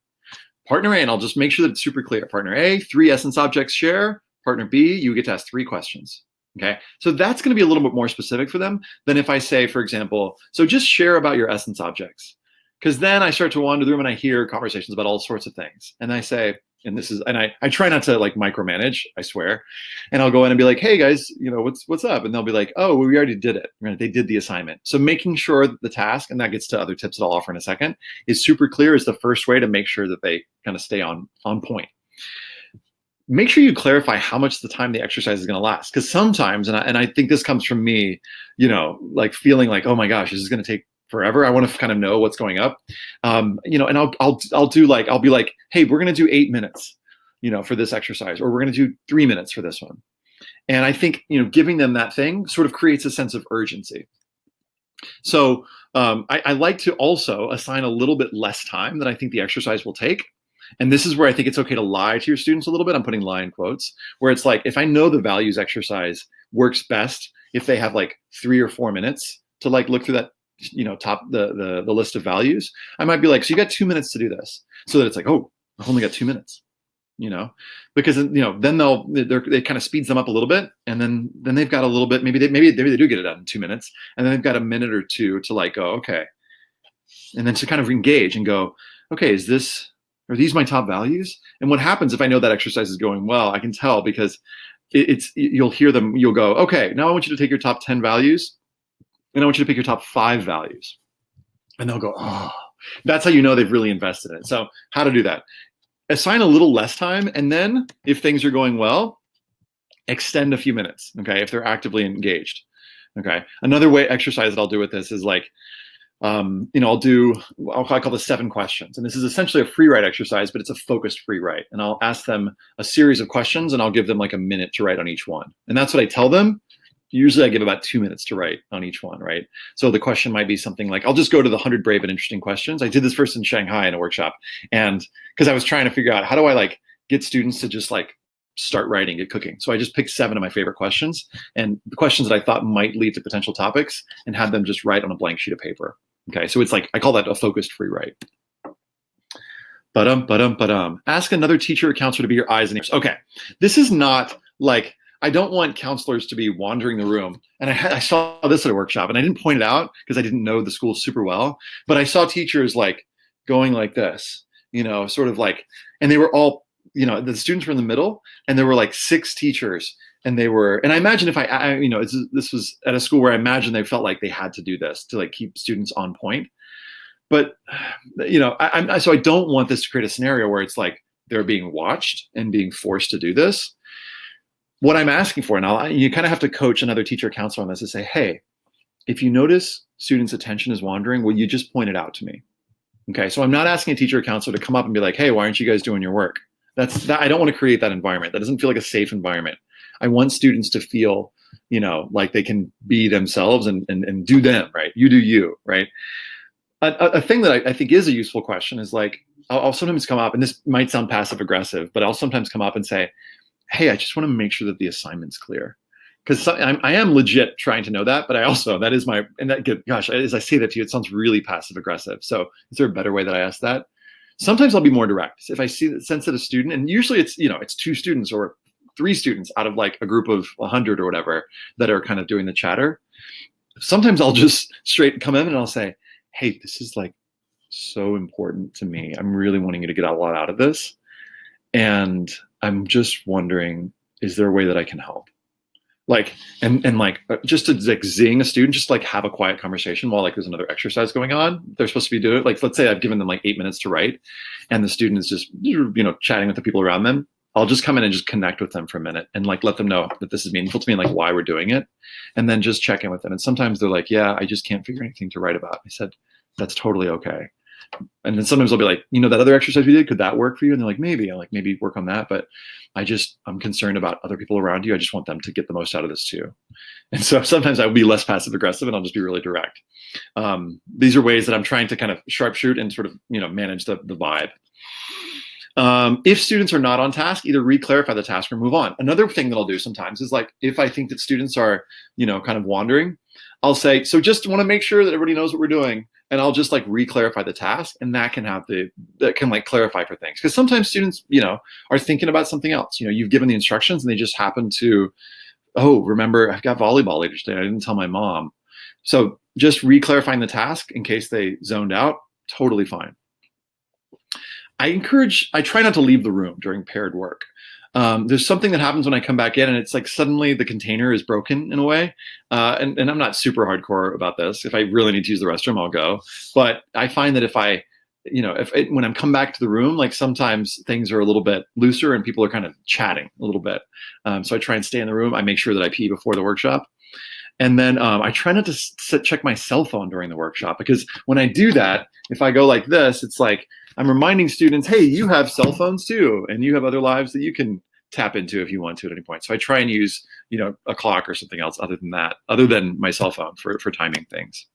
Partner A, and I'll just make sure that it's super clear. Partner A, 3 essence objects share. Partner B, you get to ask 3 questions. Okay, so that's going to be a little bit more specific for them than if I say, for example, so just share about your essence objects. Because then I start to wander through them and I hear conversations about all sorts of things. And I say, and I try not to like micromanage, I swear. And I'll go in and be like, hey guys, what's up? And they'll be like, oh, well, we already did it. They did the assignment. So making sure that the task, and that gets to other tips that I'll offer in a second, is super clear is the first way to make sure that they kind of stay on point. Make sure you clarify how much the time the exercise is going to last. Because sometimes, and I think this comes from me, like feeling like, oh my gosh, this is going to take forever. I want to kind of know what's going up, and I'll be like, hey, we're going to do 8 minutes, for this exercise, or we're going to do 3 minutes for this one. And I think, giving them that thing sort of creates a sense of urgency. So I like to also assign a little bit less time than I think the exercise will take. And this is where I think it's okay to lie to your students a little bit. I'm putting lie in quotes, where it's like, if I know the values exercise works best if they have like 3 or 4 minutes to like look through that, the list of values, I might be like, so you got 2 minutes to do this, so that it's like, oh, I've only got 2 minutes, because then it kind of speeds them up a little bit, and then they've got a little bit, maybe they do get it done in 2 minutes, and then they've got a minute or 2 to like go, okay, and then to kind of engage and go, okay, are these my top values? And what happens if I know that exercise is going well? I can tell because you'll hear them. You'll go, okay, now I want you to take your top 10 values, and I want you to pick your top 5 values. And they'll go, oh, that's how you know they've really invested in it. So how to do that? Assign a little less time, and then if things are going well, extend a few minutes. Okay, if they're actively engaged. Okay, another exercise that I'll do with this is like, I call this 7 questions. And this is essentially a free write exercise, but it's a focused free write. And I'll ask them a series of questions, and I'll give them like a minute to write on each one. And that's what I tell them. Usually I give about 2 minutes to write on each one, right? So the question might be something like, I'll just go to the 100 brave and interesting questions. I did this first in Shanghai in a workshop. And because I was trying to figure out, how do I like get students to just like start writing, get cooking. So I just picked 7 of my favorite questions, and the questions that I thought might lead to potential topics, and had them just write on a blank sheet of paper. Okay, so it's like, I call that a focused free write. Ask another teacher or counselor to be your eyes and ears. Okay, this is not like, I don't want counselors to be wandering the room. And I saw this at a workshop, and I didn't point it out because I didn't know the school super well, but I saw teachers like going like this, sort of like, and they were all, the students were in the middle, and there were like 6 teachers, and I imagine if this was at a school where I imagine they felt like they had to do this to like keep students on point. But, so I don't want this to create a scenario where it's like they're being watched and being forced to do this. What I'm asking for, and you kind of have to coach another teacher or counselor on this, is say, hey, if you notice students' attention is wandering, will you just point it out to me? Okay, so I'm not asking a teacher or counselor to come up and be like, hey, why aren't you guys doing your work? I don't want to create that environment. That doesn't feel like a safe environment. I want students to feel, like they can be themselves and do them, right? You do you, right? A thing that I think is a useful question is like, I'll sometimes come up, and this might sound passive aggressive, but I'll sometimes come up and say, hey, I just want to make sure that the assignment's clear. Because I am legit trying to know that, but as I say that to you, it sounds really passive aggressive. So is there a better way that I ask that? Sometimes I'll be more direct. If I sense that a student, and usually it's 2 students or 3 students out of like a group of 100 or whatever that are kind of doing the chatter. Sometimes I'll just straight come in and I'll say, hey, this is like so important to me. I'm really wanting you to get a lot out of this. And I'm just wondering, is there a way that I can help? Like, and like, just to like zing a student, just like have a quiet conversation while like there's another exercise going on. They're supposed to be doing it. Like, let's say I've given them like 8 minutes to write, and the student is just, chatting with the people around them. I'll just come in and just connect with them for a minute and like let them know that this is meaningful to me and like why we're doing it. And then just check in with them. And sometimes they're like, yeah, I just can't figure anything to write about. I said, that's totally okay. And then sometimes I'll be like, that other exercise we did, could that work for you? And they're like, maybe. I'm like, maybe work on that. But I'm concerned about other people around you. I just want them to get the most out of this too. And so sometimes I will be less passive aggressive and I'll just be really direct. These are ways that I'm trying to kind of sharpshoot and sort of, manage the vibe. If students are not on task, either re-clarify the task or move on. Another thing that I'll do sometimes is like, if I think that students are, kind of wandering, I'll say, so just want to make sure that everybody knows what we're doing. And I'll just like re-clarify the task, and that can like clarify for things. Because sometimes students, are thinking about something else. You've given the instructions and they just happen to, oh, remember, I've got volleyball later today. I didn't tell my mom. So just re-clarifying the task in case they zoned out, totally fine. I try not to leave the room during paired work. There's something that happens when I come back in, and it's like suddenly the container is broken in a way. And I'm not super hardcore about this. If I really need to use the restroom, I'll go. But I find that when I'm come back to the room, like sometimes things are a little bit looser and people are kind of chatting a little bit. So I try and stay in the room. I make sure that I pee before the workshop. And then I try not to check my cell phone during the workshop, because when I do that, if I go like this, it's like I'm reminding students, hey, you have cell phones too, and you have other lives that you can tap into if you want to at any point. So I try and use, a clock or something else other than my cell phone for timing things.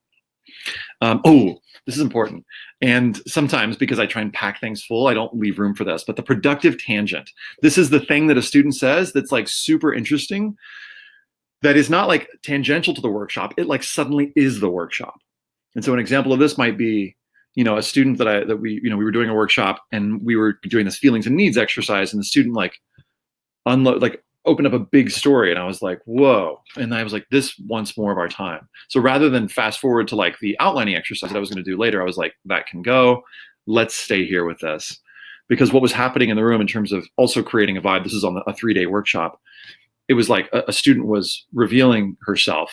This is important. And sometimes, because I try and pack things full, I don't leave room for this. But the productive tangent, this is the thing that a student says that's like super interesting, that is not like tangential to the workshop. It like suddenly is the workshop. And so an example of this might be, a student that we were doing a workshop, and we were doing this feelings and needs exercise, and the student opened up a big story, and I was like, whoa. And I was like, this wants more of our time. So rather than fast forward to like the outlining exercise that I was going to do later, I was like, that can go. Let's stay here with this. Because what was happening in the room in terms of also creating a vibe, this is on a 3-day workshop. It was like a student was revealing herself,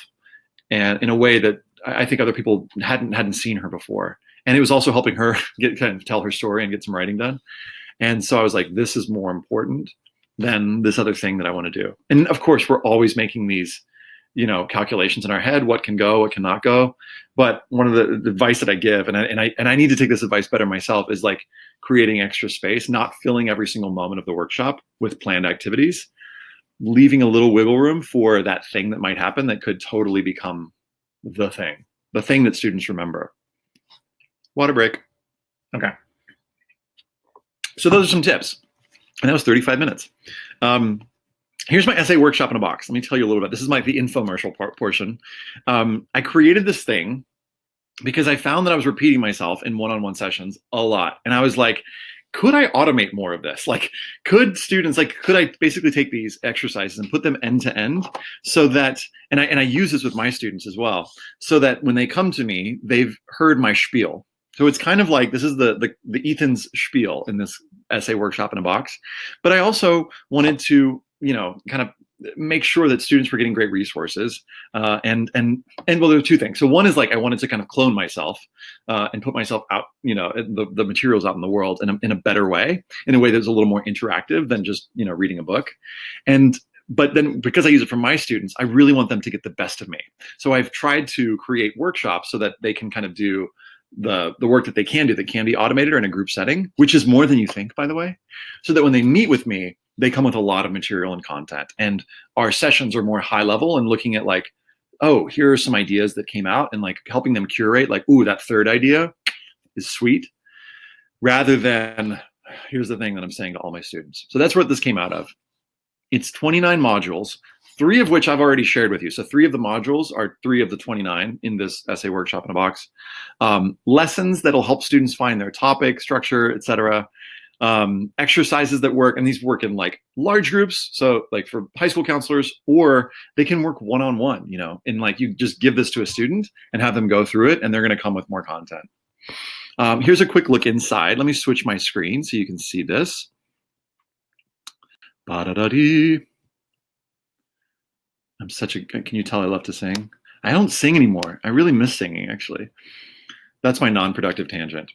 and in a way that I think other people hadn't seen her before. And it was also helping her tell her story and get some writing done. And so I was like, this is more important than this other thing that I want to do. And of course, we're always making these, calculations in our head, what can go, what cannot go. But one of the advice that I give, and I need to take this advice better myself, is like creating extra space, not filling every single moment of the workshop with planned activities, leaving a little wiggle room for that thing that might happen that could totally become the thing that students remember. Water break. Okay. So those are some tips. And that was 35 minutes. Here's my essay workshop in a box. Let me tell you a little bit. This is the infomercial portion. I created this thing because I found that I was repeating myself in one-on-one sessions a lot. And I was like, could I automate more of this? Like, could students, like, could I basically take these exercises and put them end to end so that, and I use this with my students as well, so that when they come to me, they've heard my spiel. So it's kind of like, this is the Ethan's spiel in this essay workshop in a box. But I also wanted to, kind of make sure that students were getting great resources. And well, there are two things. So one is like, I wanted to kind of clone myself and put myself out, the materials out in the world in a better way, in a way that's a little more interactive than just, reading a book. But then because I use it for my students, I really want them to get the best of me. So I've tried to create workshops so that they can kind of do the work that they can do that can be automated or in a group setting, which is more than you think, by the way, so that when they meet with me, they come with a lot of material and content. And our sessions are more high level and looking at like, oh, here are some ideas that came out, and like helping them curate, like, ooh, that third idea is sweet, rather than, here's the thing that I'm saying to all my students. So that's what this came out of. It's 29 modules, 3 of which I've already shared with you. So 3 of the modules are 3 of the 29 in this essay workshop in a box. Lessons that'll help students find their topic, structure, etc. Exercises that work, and these work in like large groups. So like for high school counselors, or they can work one-on-one, and like you just give this to a student and have them go through it, and they're going to come with more content. Here's a quick look inside. Let me switch my screen so you can see this. Ba-da-da-dee. Can you tell I love to sing? I don't sing anymore. I really miss singing, actually. That's my non-productive tangent.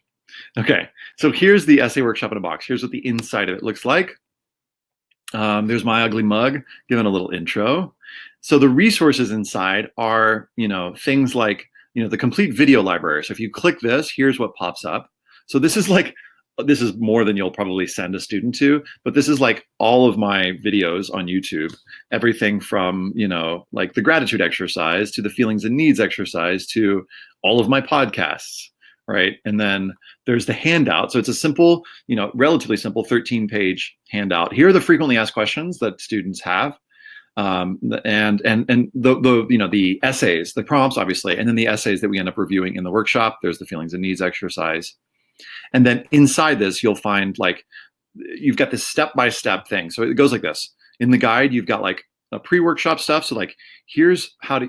Okay, so here's the essay workshop in a box. Here's what the inside of it looks like. There's my ugly mug, giving a little intro. So the resources inside are, things like, the complete video library. So if you click this, here's what pops up. So this is more than you'll probably send a student to, but this is like all of my videos on YouTube, everything from, like the gratitude exercise to the feelings and needs exercise to all of my podcasts, right? And then there's the handout. So it's a simple, relatively simple 13-page handout. Here are the frequently asked questions that students have. And the essays, the prompts, obviously, and then the essays that we end up reviewing in the workshop. There's the feelings and needs exercise. And then inside this, you'll find like, you've got this step-by-step thing. So it goes like this. In the guide, you've got like a pre-workshop stuff. So like, here's how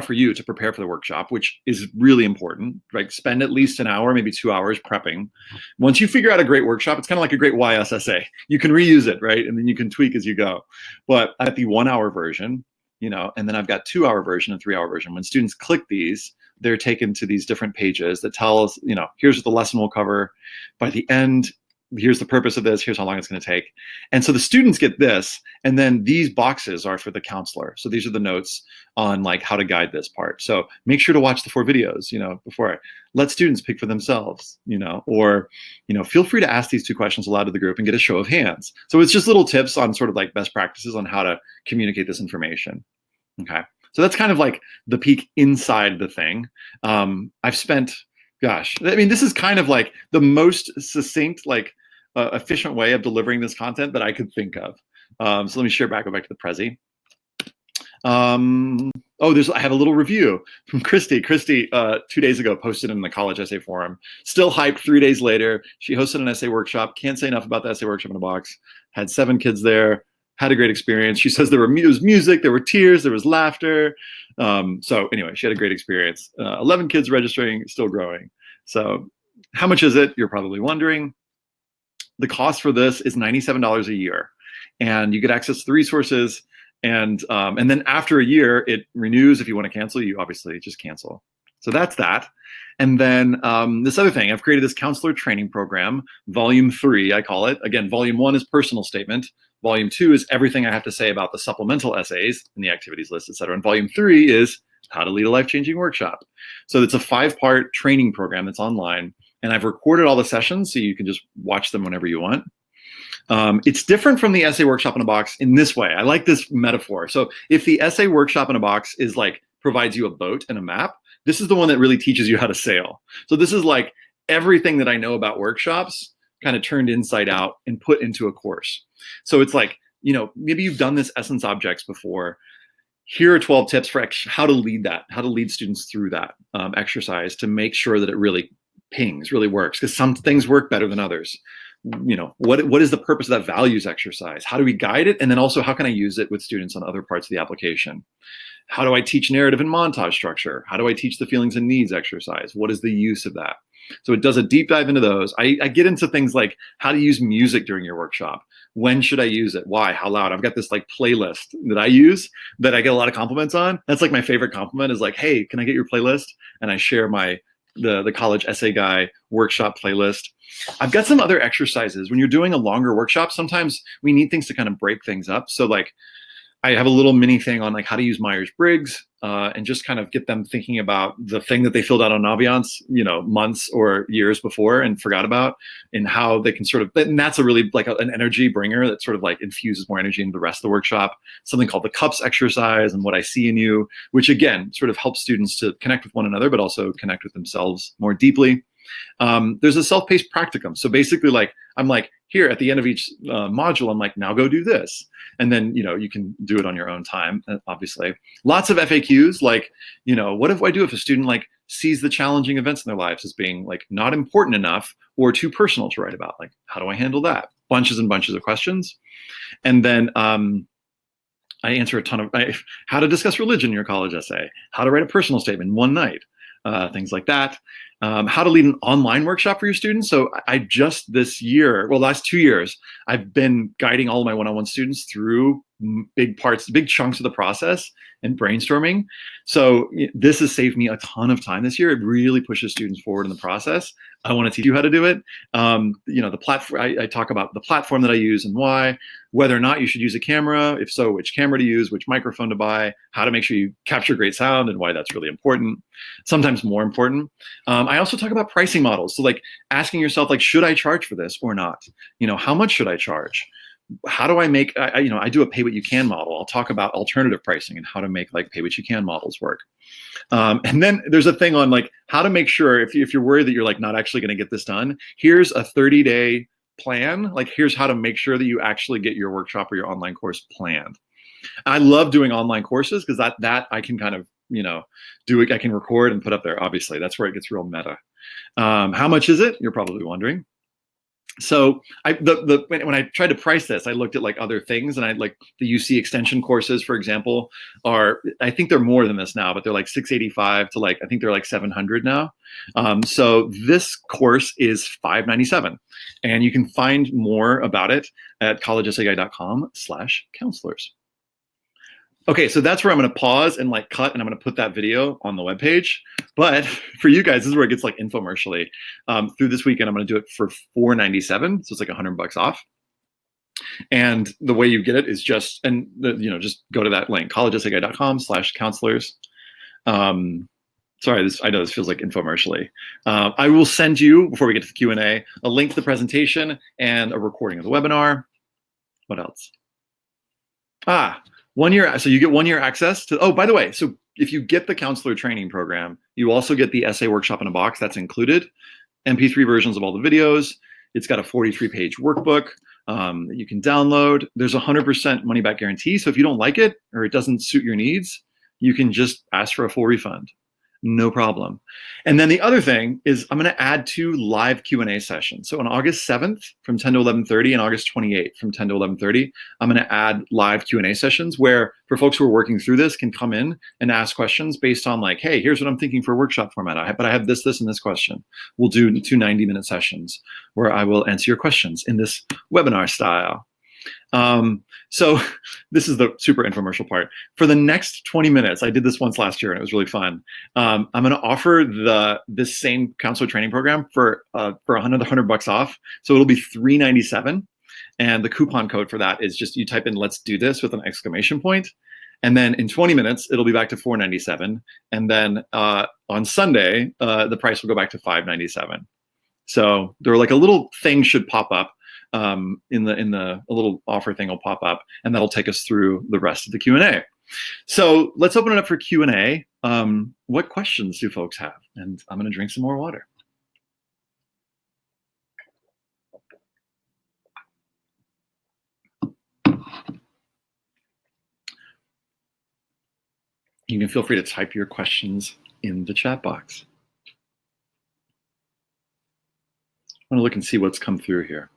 for you to prepare for the workshop, which is really important, right? Spend at least an hour, maybe 2 hours prepping. Once you figure out a great workshop, it's kind of like a great YS essay. You can reuse it, right? And then you can tweak as you go. But at the 1 hour version, and then I've got 2 hour version and 3 hour version. When students click these, they're taken to these different pages that tell us, here's what the lesson will cover. By the end, here's the purpose of this, here's how long it's going to take. And so the students get this, and then these boxes are for the counselor. So these are the notes on like how to guide this part. So make sure to watch the 4 videos, before. Let students pick for themselves, or, feel free to ask these 2 questions aloud to the group and get a show of hands. So it's just little tips on sort of like best practices on how to communicate this information. Okay. So that's kind of like the peek inside the thing. I've spent, this is kind of like the most succinct, like efficient way of delivering this content that I could think of. So let me go back to the Prezi. I have a little review from Christy. Christy, 2 days ago, posted in the college essay forum. Still hyped 3 days later. She hosted an essay workshop. Can't say enough about the essay workshop in a box. Had 7 kids there. Had a great experience. She says there was music, there were tears, there was laughter. So anyway, she had a great experience. 11 kids registering, still growing. So how much is it? You're probably wondering. The cost for this is $97 a year. And you get access to the resources. And then after a year, it renews. If you want to cancel, you obviously just cancel. So that's that. And then this other thing, I've created this counselor training program, volume 3, I call it. Again, volume 1 is personal statement. Volume 2 is everything I have to say about the supplemental essays and the activities list, et cetera. And volume 3 is how to lead a life-changing workshop. So it's a 5-part training program that's online. And I've recorded all the sessions so you can just watch them whenever you want. It's different from the essay workshop in a box in this way. I like this metaphor. So if the essay workshop in a box is like, provides you a boat and a map, this is the one that really teaches you how to sail. So this is like everything that I know about workshops kind of turned inside out and put into a course. So it's like, maybe you've done this Essence Objects before. Here are 12 tips for how to lead students through that exercise to make sure that it really pings, really works, because some things work better than others. what is the purpose of that values exercise? How do we guide it? And then also, how can I use it with students on other parts of the application? How do I teach narrative and montage structure? How do I teach the feelings and needs exercise? What is the use of that? So it does a deep dive into those. I get into things like how to use music during your workshop. When should I use it? Why? How loud? I've got this like playlist that I use that I get a lot of compliments on. That's like my favorite compliment is like, hey, can I get your playlist? And I share the college essay guy workshop playlist. I've got some other exercises. When you're doing a longer workshop, sometimes we need things to kind of break things up. So like I have a little mini thing on like how to use Myers-Briggs and just kind of get them thinking about the thing that they filled out on Naviance, months or years before and forgot about, and how they can sort of, and that's a really like an energy bringer that sort of like infuses more energy into the rest of the workshop. Something called the cups exercise and what I see in you, which again, sort of helps students to connect with one another, but also connect with themselves more deeply. There's a self-paced practicum. So basically like, I'm like, here at the end of each module, I'm like, now go do this. And then, you can do it on your own time, obviously. Lots of FAQs, like, what if I do if a student like sees the challenging events in their lives as being like not important enough or too personal to write about? Like, how do I handle that? Bunches and bunches of questions. And then I answer a ton of how to discuss religion in your college essay, how to write a personal statement in one night, things like that. How to lead an online workshop for your students. So I just this year, last 2 years, I've been guiding all of my one-on-one students through big chunks of the process and brainstorming. So this has saved me a ton of time this year. It really pushes students forward in the process. I want to teach you how to do it. The platform, I talk about the platform that I use and why, whether or not you should use a camera, if so, which camera to use, which microphone to buy, how to make sure you capture great sound and why that's really important, sometimes more important. I also talk about pricing models. So like asking yourself, like, should I charge for this or not? How much should I charge? How do I make, I do a pay what you can model. I'll talk about alternative pricing and how to make like pay what you can models work. And then there's a thing on like how to make sure if you're worried that you're like not actually going to get this done, here's a 30-day plan. Like here's how to make sure that you actually get your workshop or your online course planned. I love doing online courses because that I can kind of, do it. I can record and put up there. Obviously, that's where it gets real meta. How much is it? You're probably wondering. So when I tried to price this, I looked at like other things, and I like the UC extension courses, for example, I think they're more than this now, but they're like $685 to like, I think they're like $700 now. So this course is $597, and you can find more about it at collegeessayguy.com/counselors. Okay, so that's where I'm going to pause and like cut, and I'm going to put that video on the webpage. But for you guys, this is where it gets like infomercially. Through this weekend, I'm going to do it for $497, so it's like $100 off. And the way you get it is just go to that link, collegeessayguy.com/counselors. Sorry, I know this feels like infomercially. I will send you, before we get to the Q&A, a link to the presentation and a recording of the webinar. What else? 1 year, so you get 1 year access to, oh, by the way, so if you get the counselor training program, you also get the essay workshop in a box that's included, MP3 versions of all the videos. It's got a 43-page workbook that you can download. There's a 100% money back guarantee. So if you don't like it or it doesn't suit your needs, you can just ask for a full refund. No problem. And then the other thing is I'm going to add 2 live Q&A sessions. So on August 7th from 10 to 11:30 and August 28th from 10 to 11:30, I'm going to add live Q&A sessions where for folks who are working through this can come in and ask questions based on like, hey, here's what I'm thinking for a workshop format. But I have this, and this question. We'll do 2 90-minute sessions where I will answer your questions in this webinar style. So this is the super infomercial part. For the next 20 minutes, I did this once last year and it was really fun. I'm going to offer this same counselor training program for another $100 off. So it'll be $397. And the coupon code for that is just you type in "let's do this" with an exclamation point. And then in 20 minutes, it'll be back to $497. And then on Sunday, the price will go back to $597. So there are like a little thing should pop up. A little offer thing will pop up, and that'll take us through the rest of the Q&A. So let's open it up for Q&A. What questions do folks have? And I'm going to drink some more water. You can feel free to type your questions in the chat box. I want to look and see what's come through here.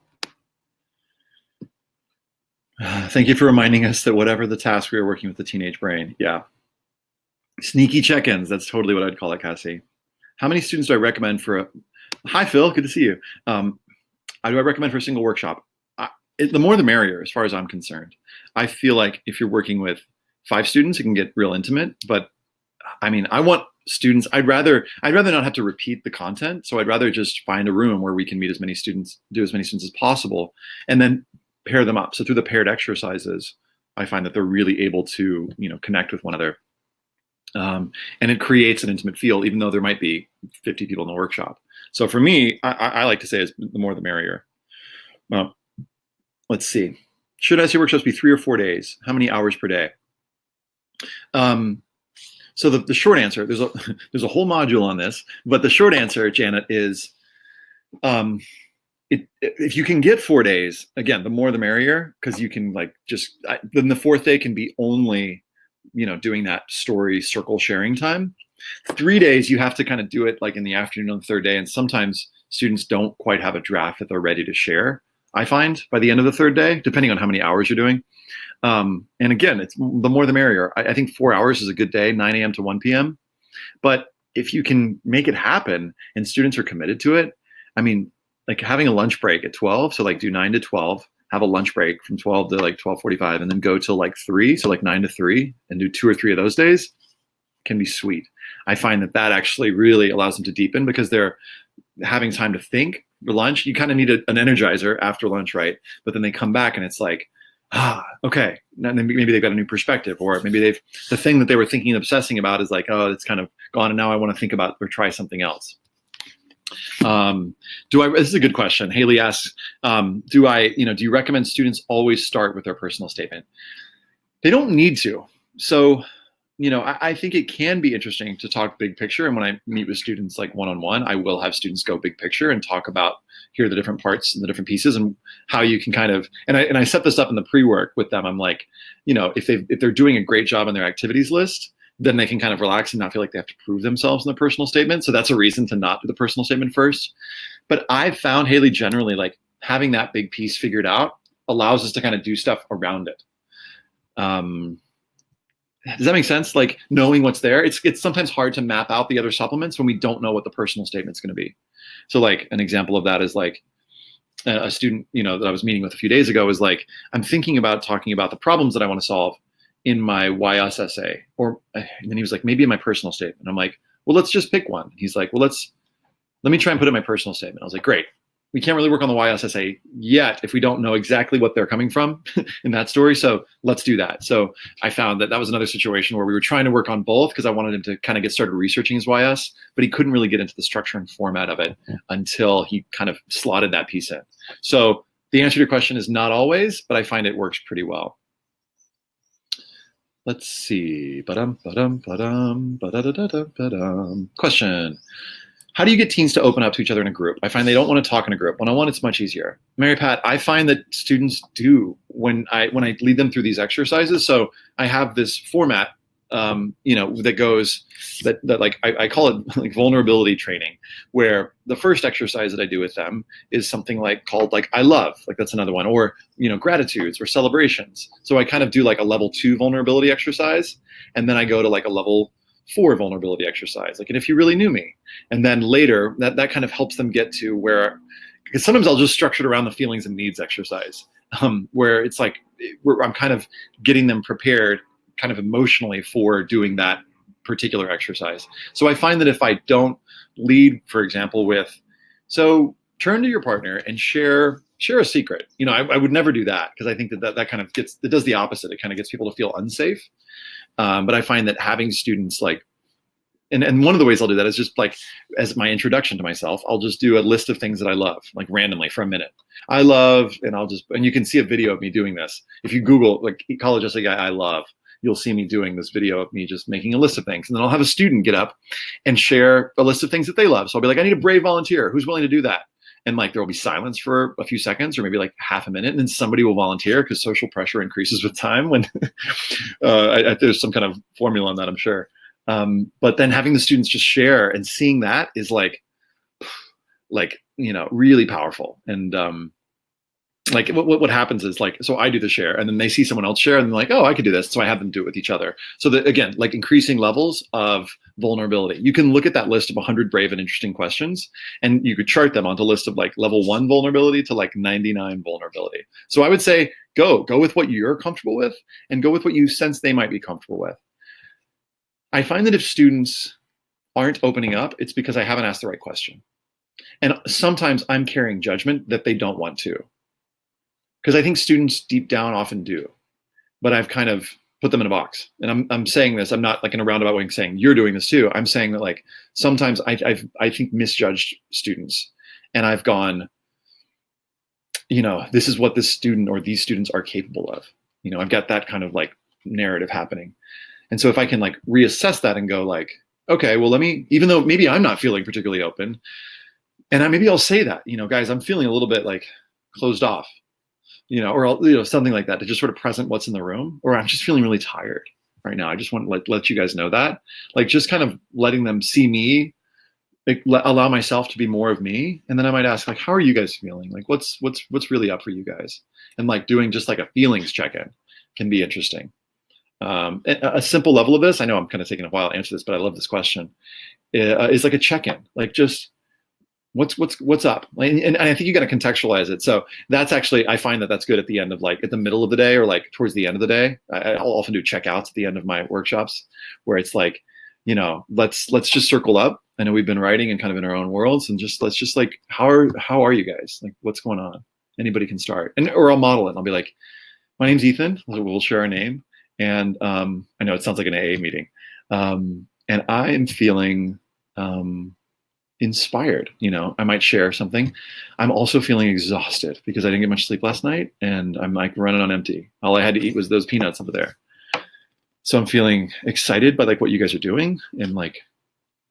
Thank you for reminding us that whatever the task, we are working with the teenage brain. Yeah. Sneaky check-ins. That's totally what I'd call it, Cassie. How many students do I recommend for a... Hi, Phil. Good to see you. Do I recommend for a single workshop? The more the merrier, as far as I'm concerned. I feel like if you're working with 5 students, it can get real intimate. But I mean, I want students. I'd rather not have to repeat the content. So I'd rather just find a room where we can meet as many students, do as many students as possible, and then pair them up. So through the paired exercises, I find that they're really able to, connect with one another. And it creates an intimate feel, even though there might be 50 people in the workshop. So for me, I like to say is the more the merrier. Well, let's see. Should SE workshops be 3 or 4 days? How many hours per day? So the short answer, there's a whole module on this, but the short answer, Janet, is if you can get 4 days, again, the more the merrier, because you can then the 4th day can be only, doing that story circle sharing time. 3 days, you have to kind of do it like in the afternoon on the 3rd day. And sometimes students don't quite have a draft that they're ready to share, I find, by the end of the 3rd day, depending on how many hours you're doing. And again, it's the more the merrier. I think 4 hours is a good day, 9 a.m. to 1 p.m. But if you can make it happen and students are committed to it, I mean, like having a lunch break at 12, so like do 9 to 12, have a lunch break from 12 to like 12:45, and then go till like 3, so like 9 to 3, and do 2 or 3 of those days, can be sweet. I find that actually really allows them to deepen because they're having time to think. For lunch, you kind of need an energizer after lunch, right? But then they come back and it's like, okay, maybe they've got a new perspective, or maybe the thing that they were thinking and obsessing about is like, oh, it's kind of gone, and now I want to think about or try something else. This is a good question. Haley asks, do you recommend students always start with their personal statement? They don't need to. So, I think it can be interesting to talk big picture. And when I meet with students like one-on-one, I will have students go big picture and talk about here are the different parts and the different pieces and how you can kind of, and I set this up in the pre-work with them. I'm like, if they're doing a great job on their activities list, then they can kind of relax and not feel like they have to prove themselves in the personal statement. So that's a reason to not do the personal statement first. But I've found, Haley, generally, like having that big piece figured out allows us to kind of do stuff around it. Does that make sense? Like knowing what's there, it's sometimes hard to map out the other supplements when we don't know what the personal statement's going to be. So like an example of that is like a student, that I was meeting with a few days ago was like, I'm thinking about talking about the problems that I want to solve in my YS essay, and then he was like, maybe in my personal statement. I'm like, well, let's just pick one. He's like, well, let me try and put it in my personal statement. I was like, great. We can't really work on the YS essay yet if we don't know exactly what they're coming from in that story. So let's do that. So I found that was another situation where we were trying to work on both because I wanted him to kind of get started researching his YS, but he couldn't really get into the structure and format of it until he kind of slotted that piece in. So the answer to your question is not always, but I find it works pretty well. Let's see. Question. How do you get teens to open up to each other in a group? I find they don't want to talk in a group. One-on-one, it's much easier. Mary Pat, I find that students do when I lead them through these exercises. So I have this format, that goes that like I call it like vulnerability training, where the first exercise that I do with them is something called I love, like that's another one, or gratitudes or celebrations. So I kind of do like a level 2 vulnerability exercise, and then I go to like a level 4 vulnerability exercise, like, and if you really knew me, and then later that kind of helps them get to where, because sometimes I'll just structure it around the feelings and needs exercise, where it's like I'm kind of getting them prepared kind of emotionally for doing that particular exercise. So I find that if I don't lead, for example, with, so turn to your partner and share a secret. I would never do that because I think that kind of it does the opposite. It kind of gets people to feel unsafe. But I find that having students and one of the ways I'll do that is just like as my introduction to myself, I'll just do a list of things that I love, like randomly for a minute. I love, and you can see a video of me doing this. If you Google like college essay guy I love, you'll see me doing this video of me just making a list of things. And then I'll have a student get up and share a list of things that they love. So I'll be like, I need a brave volunteer. Who's willing to do that? And there will be silence for a few seconds or maybe like half a minute. And then somebody will volunteer because social pressure increases with time when there's some kind of formula on that, I'm sure. But then having the students just share and seeing that is really powerful. And like what happens is like, so I do the share and then they see someone else share and they're like, oh, I could do this. So I have them do it with each other. So that again, like increasing levels of vulnerability. You can look at that list of 100 brave and interesting questions and you could chart them onto a list of like level 1 vulnerability to like 99 vulnerability. So I would say, go with what you're comfortable with and go with what you sense they might be comfortable with. I find that if students aren't opening up, it's because I haven't asked the right question. And sometimes I'm carrying judgment that they don't want to. Because I think students deep down often do, but I've kind of put them in a box. And I'm saying this, I'm not like in a roundabout way saying you're doing this too. I'm saying that like sometimes I think misjudged students, and I've gone, this is what this student or these students are capable of. I've got that kind of like narrative happening. And so if I can like reassess that and go like, okay, well, let me, even though maybe I'm not feeling particularly open, and maybe I'll say that, guys, I'm feeling a little bit like closed off. Or something like that to just sort of present what's in the room, or I'm just feeling really tired right now. I just want to let you guys know that, like just kind of letting them see me, like, allow myself to be more of me. And then I might ask like, how are you guys feeling? Like, what's really up for you guys? And like doing just like a feelings check-in can be interesting. A simple level of this, I know I'm kind of taking a while to answer this, but I love this question, is like a check-in, like just, what's up, and I think you got to contextualize it. So that's actually, I find that that's good at the end of like at the middle of the day or like towards the end of the day. I'll often do checkouts at the end of my workshops where it's like, let's just circle up. I know we've been writing and kind of in our own worlds, and let's just like, how are you guys? Like, what's going on? Anybody can start, or I'll model it. I'll be like, my name's Ethan. We'll share our name, and I know it sounds like an AA meeting, and I am feeling inspired. I might share something. I'm also feeling exhausted because I didn't get much sleep last night and I'm like running on empty. All I had to eat was those peanuts over there. So I'm feeling excited by like what you guys are doing and like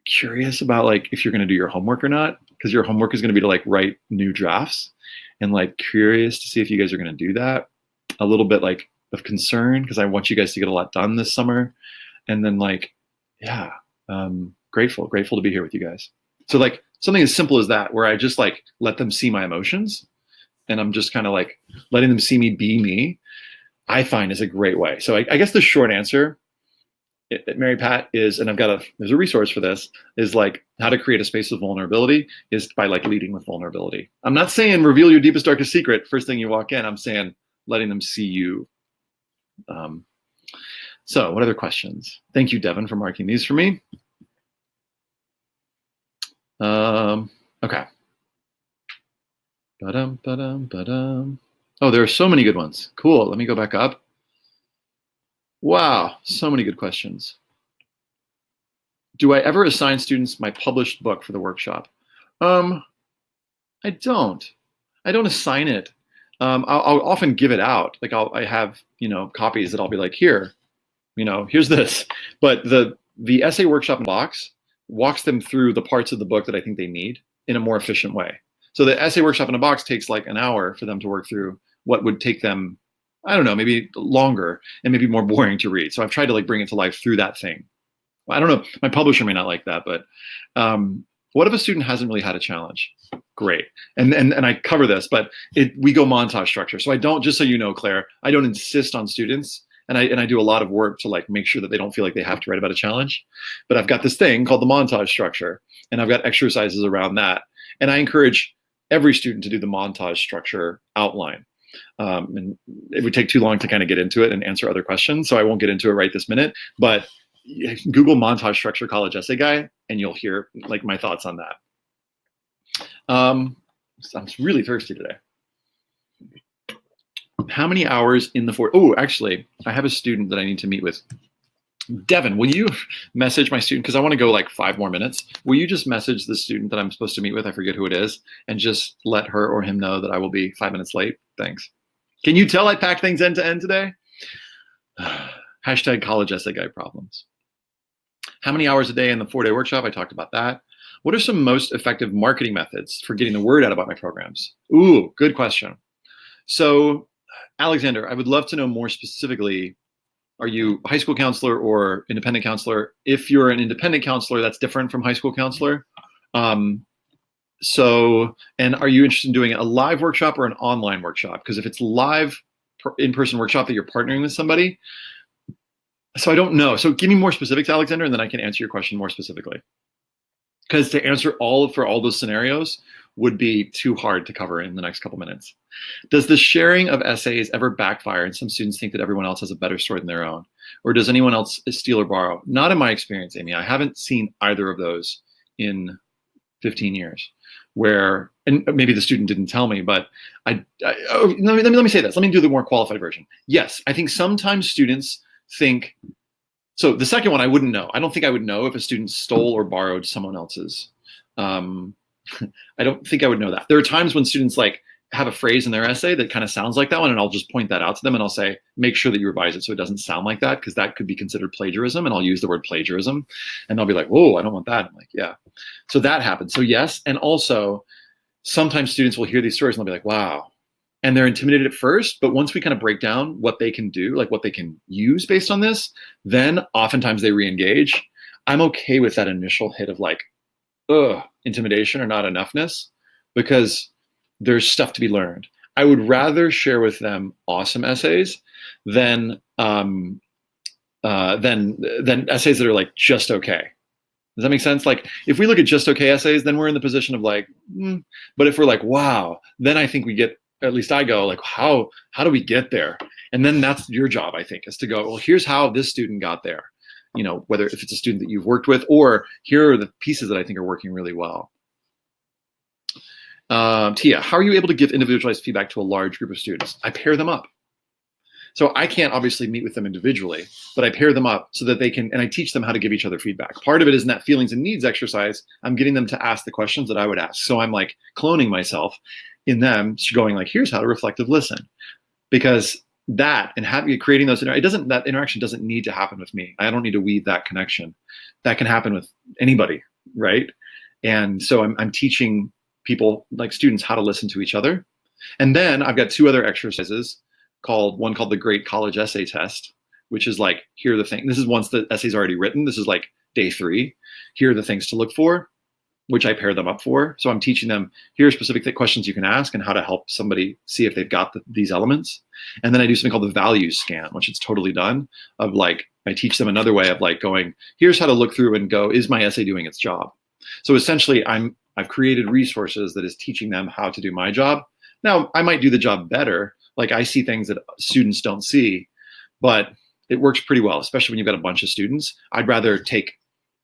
curious about like if you're going to do your homework or not, because your homework is going to be to like write new drafts, and like curious to see if you guys are going to do that. A little bit like of concern because I want you guys to get a lot done this summer. And then like, yeah, grateful to be here with you guys. So like something as simple as that, where I just like let them see my emotions and I'm just kind of like letting them see me be me, I find is a great way. So I guess the short answer, Mary Pat, is, and there's a resource for this, is like how to create a space of vulnerability is by like leading with vulnerability. I'm not saying reveal your deepest, darkest secret first thing you walk in. I'm saying letting them see you. So what other questions? Thank you, Devin, for marking these for me. Okay. Oh, there are so many good ones. Cool. Let me go back up. Wow, so many good questions. Do I ever assign students my published book for the workshop? I don't assign it. I'll often give it out. Like I have, copies that I'll be like, here, here's this. But the essay workshop box walks them through the parts of the book that I think they need in a more efficient way. So the essay workshop in a box takes like an hour for them to work through what would take them, I don't know, maybe longer and maybe more boring to read. So I've tried to like bring it to life through that thing. Well, I don't know, my publisher may not like that, but what if a student hasn't really had a challenge? Great. And I cover this, but we go montage structure. So I don't, just so you know, Claire, I don't insist on students. And I do a lot of work to like make sure that they don't feel like they have to write about a challenge. But I've got this thing called the montage structure, and I've got exercises around that. And I encourage every student to do the montage structure outline. And it would take too long to kind of get into it and answer other questions, so I won't get into it right this minute. But Google montage structure college essay guy, and you'll hear like my thoughts on that. I'm really thirsty today. How many hours in the Oh, actually, I have a student that I need to meet with. Devin, will you message my student? Because I want to go like 5 more minutes. Will you just message the student that I'm supposed to meet with? I forget who it is. And just let her or him know that I will be 5 minutes late. Thanks. Can you tell I packed things end to end today? Hashtag college essay guy problems. How many hours a day in the 4-day workshop? I talked about that. What are some most effective marketing methods for getting the word out about my programs? Ooh, good question. So, Alexander, I would love to know more specifically, are you a high school counselor or independent counselor? If you're an independent counselor, that's different from high school counselor. So, and are you interested in doing a live workshop or an online workshop? Because if it's live in-person workshop that you're partnering with somebody, so I don't know. So give me more specifics, Alexander, and then I can answer your question more specifically. Because to answer for all those scenarios would be too hard to cover in the next couple minutes. Does the sharing of essays ever backfire and some students think that everyone else has a better story than their own? Or does anyone else steal or borrow? Not in my experience, Amy. I haven't seen either of those in 15 years where, and maybe the student didn't tell me, but let me say this. Let me do the more qualified version. Yes, I think sometimes students think, so the second one, I wouldn't know. I don't think I would know if a student stole or borrowed someone else's. I don't think I would know that. There are times when students like have a phrase in their essay that kind of sounds like that one, and I'll just point that out to them and I'll say, make sure that you revise it so it doesn't sound like that, because that could be considered plagiarism, and I'll use the word plagiarism, and they'll be like, whoa, I don't want that. I'm like, yeah. So that happens. So yes, and also sometimes students will hear these stories and they'll be like, wow. And they're intimidated at first, but once we kind of break down what they can do, like what they can use based on this, then oftentimes they re-engage. I'm okay with that initial hit of like, intimidation or not enoughness, because there's stuff to be learned. I would rather share with them awesome essays than essays that are like just okay. Does that make sense? Like if we look at just okay essays, then we're in the position of like, but if we're like, wow, then I think we get, at least I go like, how do we get there? And then that's your job, I think, is to go, well, here's how this student got there. You know, whether if it's a student that you've worked with, or here are the pieces that I think are working really well. Tia, how are you able to give individualized feedback to a large group of students? I pair them up. So I can't obviously meet with them individually, but I pair them up so that they can, and I teach them how to give each other feedback. Part of it is in that feelings and needs exercise, I'm getting them to ask the questions that I would ask. So I'm like cloning myself in them, going like, here's how to reflective listen. Because that and creating those, that interaction doesn't need to happen with me. I don't need to weave that connection. That can happen with anybody, right? And so I'm teaching people, like students, how to listen to each other. And then I've got two other exercises, one called the Great College Essay Test, which is like, here are the things. This is once the essay's already written. This is like day 3. Here are the things to look for, which I pair them up for. So I'm teaching them, here are specific questions you can ask and how to help somebody see if they've got these elements. And then I do something called the values scan, which it's totally done, of like, I teach them another way of like going, here's how to look through and go, is my essay doing its job? So essentially I've created resources that is teaching them how to do my job. Now I might do the job better. Like I see things that students don't see, but it works pretty well, especially when you've got a bunch of students. I'd rather take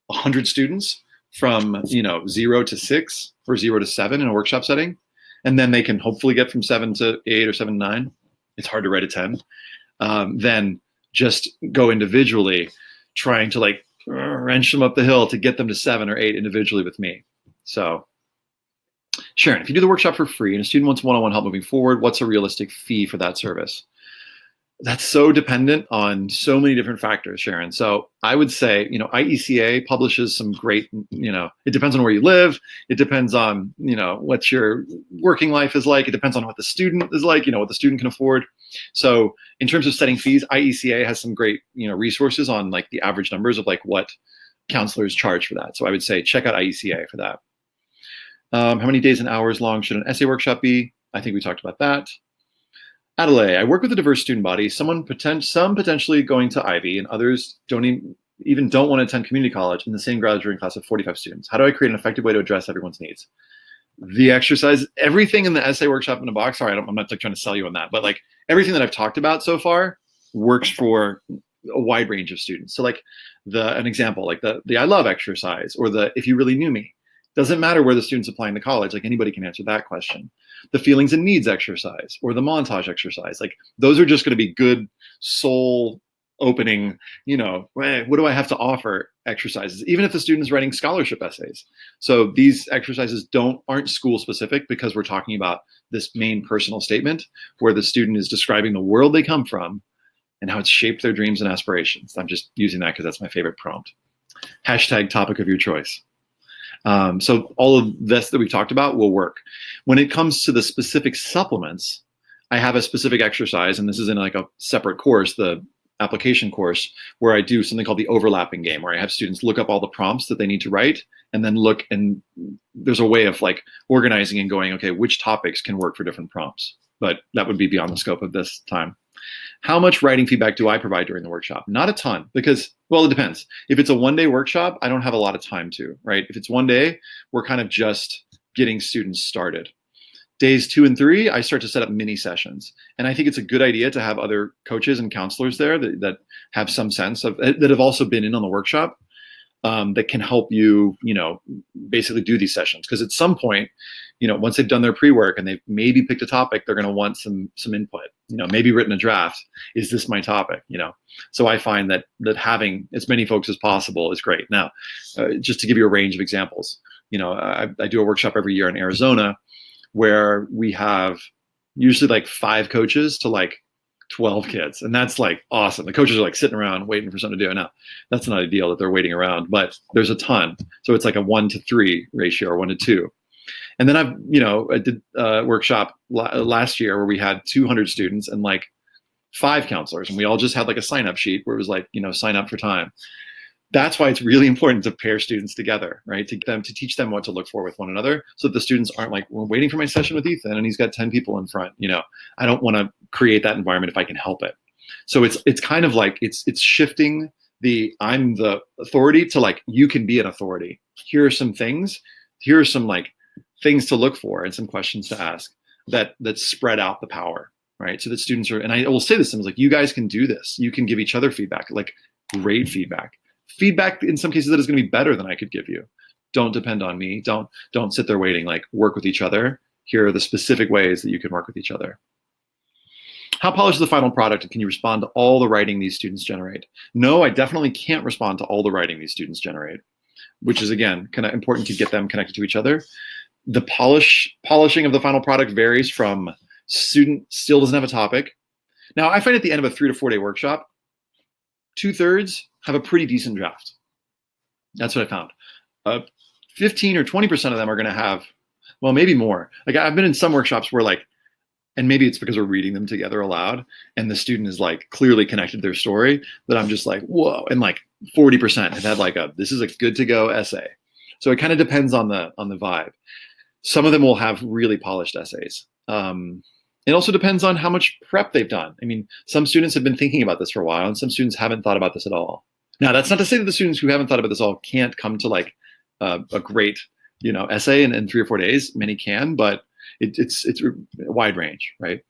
100 students from 0 to 6 or 0 to 7 in a workshop setting, and then they can hopefully get from 7 to 8 or 7 to 9. It's hard to write a 10. Then just go individually, trying to like wrench them up the hill to get them to 7 or 8 individually with me. So Sharon, if you do the workshop for free and a student wants one-on-one help moving forward, what's a realistic fee for that service? That's so dependent on so many different factors, Sharon. So I would say, IECA publishes some great, it depends on where you live. It depends on, what your working life is like. It depends on what the student is like, what the student can afford. So in terms of setting fees, IECA has some great, resources on like the average numbers of like what counselors charge for that. So I would say check out IECA for that. How many days and hours long should an essay workshop be? I think we talked about that. Adelaide, I work with a diverse student body, some potentially going to Ivy, and others don't want to attend community college in the same graduating class of 45 students. How do I create an effective way to address everyone's needs? The exercise, everything in the essay workshop in a box, sorry, I'm not like trying to sell you on that, but like everything that I've talked about so far works for a wide range of students. So like an example, like the I love exercise, or the if you really knew me. Doesn't matter where the student's applying to college, like anybody can answer that question. The feelings and needs exercise or the montage exercise, like those are just going to be good soul opening, what do I have to offer exercises, even if the student is writing scholarship essays. So these exercises aren't school specific, because we're talking about this main personal statement where the student is describing the world they come from and how it's shaped their dreams and aspirations. I'm just using that because that's my favorite prompt. # topic of your choice. So all of this that we've talked about will work. When it comes to the specific supplements, I have a specific exercise, and this is in like a separate course, the application course, where I do something called the overlapping game, where I have students look up all the prompts that they need to write and then look and there's a way of like organizing and going, okay, which topics can work for different prompts, but that would be beyond the scope of this time. How much writing feedback do I provide during the workshop? Not a ton, because, well, it depends. If it's a 1-day workshop, I don't have a lot of time to, right? If it's 1 day, we're kind of just getting students started. Days 2 and 3, I start to set up mini sessions. And I think it's a good idea to have other coaches and counselors there that have some sense of, that have also been in on the workshop, that can help you, basically do these sessions. Because at some point, once they've done their pre-work and they've maybe picked a topic, they're going to want some input, maybe written a draft. Is this my topic? So I find that having as many folks as possible is great. Now, just to give you a range of examples, I do a workshop every year in Arizona where we have usually like 5 coaches to like 12 kids. And that's like awesome. The coaches are like sitting around waiting for something to do. Now, that's not ideal that they're waiting around, but there's a ton. So it's like a 1-to-3 ratio or 1-to-2. And then I did a workshop last year where we had 200 students and like 5 counselors, and we all just had like a sign-up sheet where it was like, sign up for time. That's why it's really important to pair students together, right? To teach them what to look for with one another, so that the students aren't like, we're waiting for my session with Ethan and he's got 10 people in front. I don't want to create that environment if I can help it. So it's kind of like, it's shifting I'm the authority to like, you can be an authority. Here are some things. Here are some like things to look for and some questions to ask that spread out the power, right? So that students are, and I will say this, to them, like, you guys can do this. You can give each other feedback, like great feedback. Feedback in some cases that is going to be better than I could give you. Don't depend on me. Don't sit there waiting. Like, work with each other. Here are the specific ways that you can work with each other. How polished is the final product, and can you respond to all the writing these students generate? No, I definitely can't respond to all the writing these students generate, which is, again, kind of important to get them connected to each other. The polishing of the final product varies from student still doesn't have a topic. Now, I find at the end of a 3 to 4 day workshop, 2/3 have a pretty decent draft. That's what I found. 15 or 20% of them are going to have, well, maybe more. Like, I've been in some workshops where like, and maybe it's because we're reading them together aloud and the student is like clearly connected to their story, that I'm just like, whoa. And like 40% have had like this is a good to go essay. So it kind of depends on the vibe. Some of them will have really polished essays. It also depends on how much prep they've done. I mean, some students have been thinking about this for a while and some students haven't thought about this at all. Now, that's not to say that the students who haven't thought about this all can't come to like a great, essay in 3 or 4 days. Many can, but it's a wide range, right?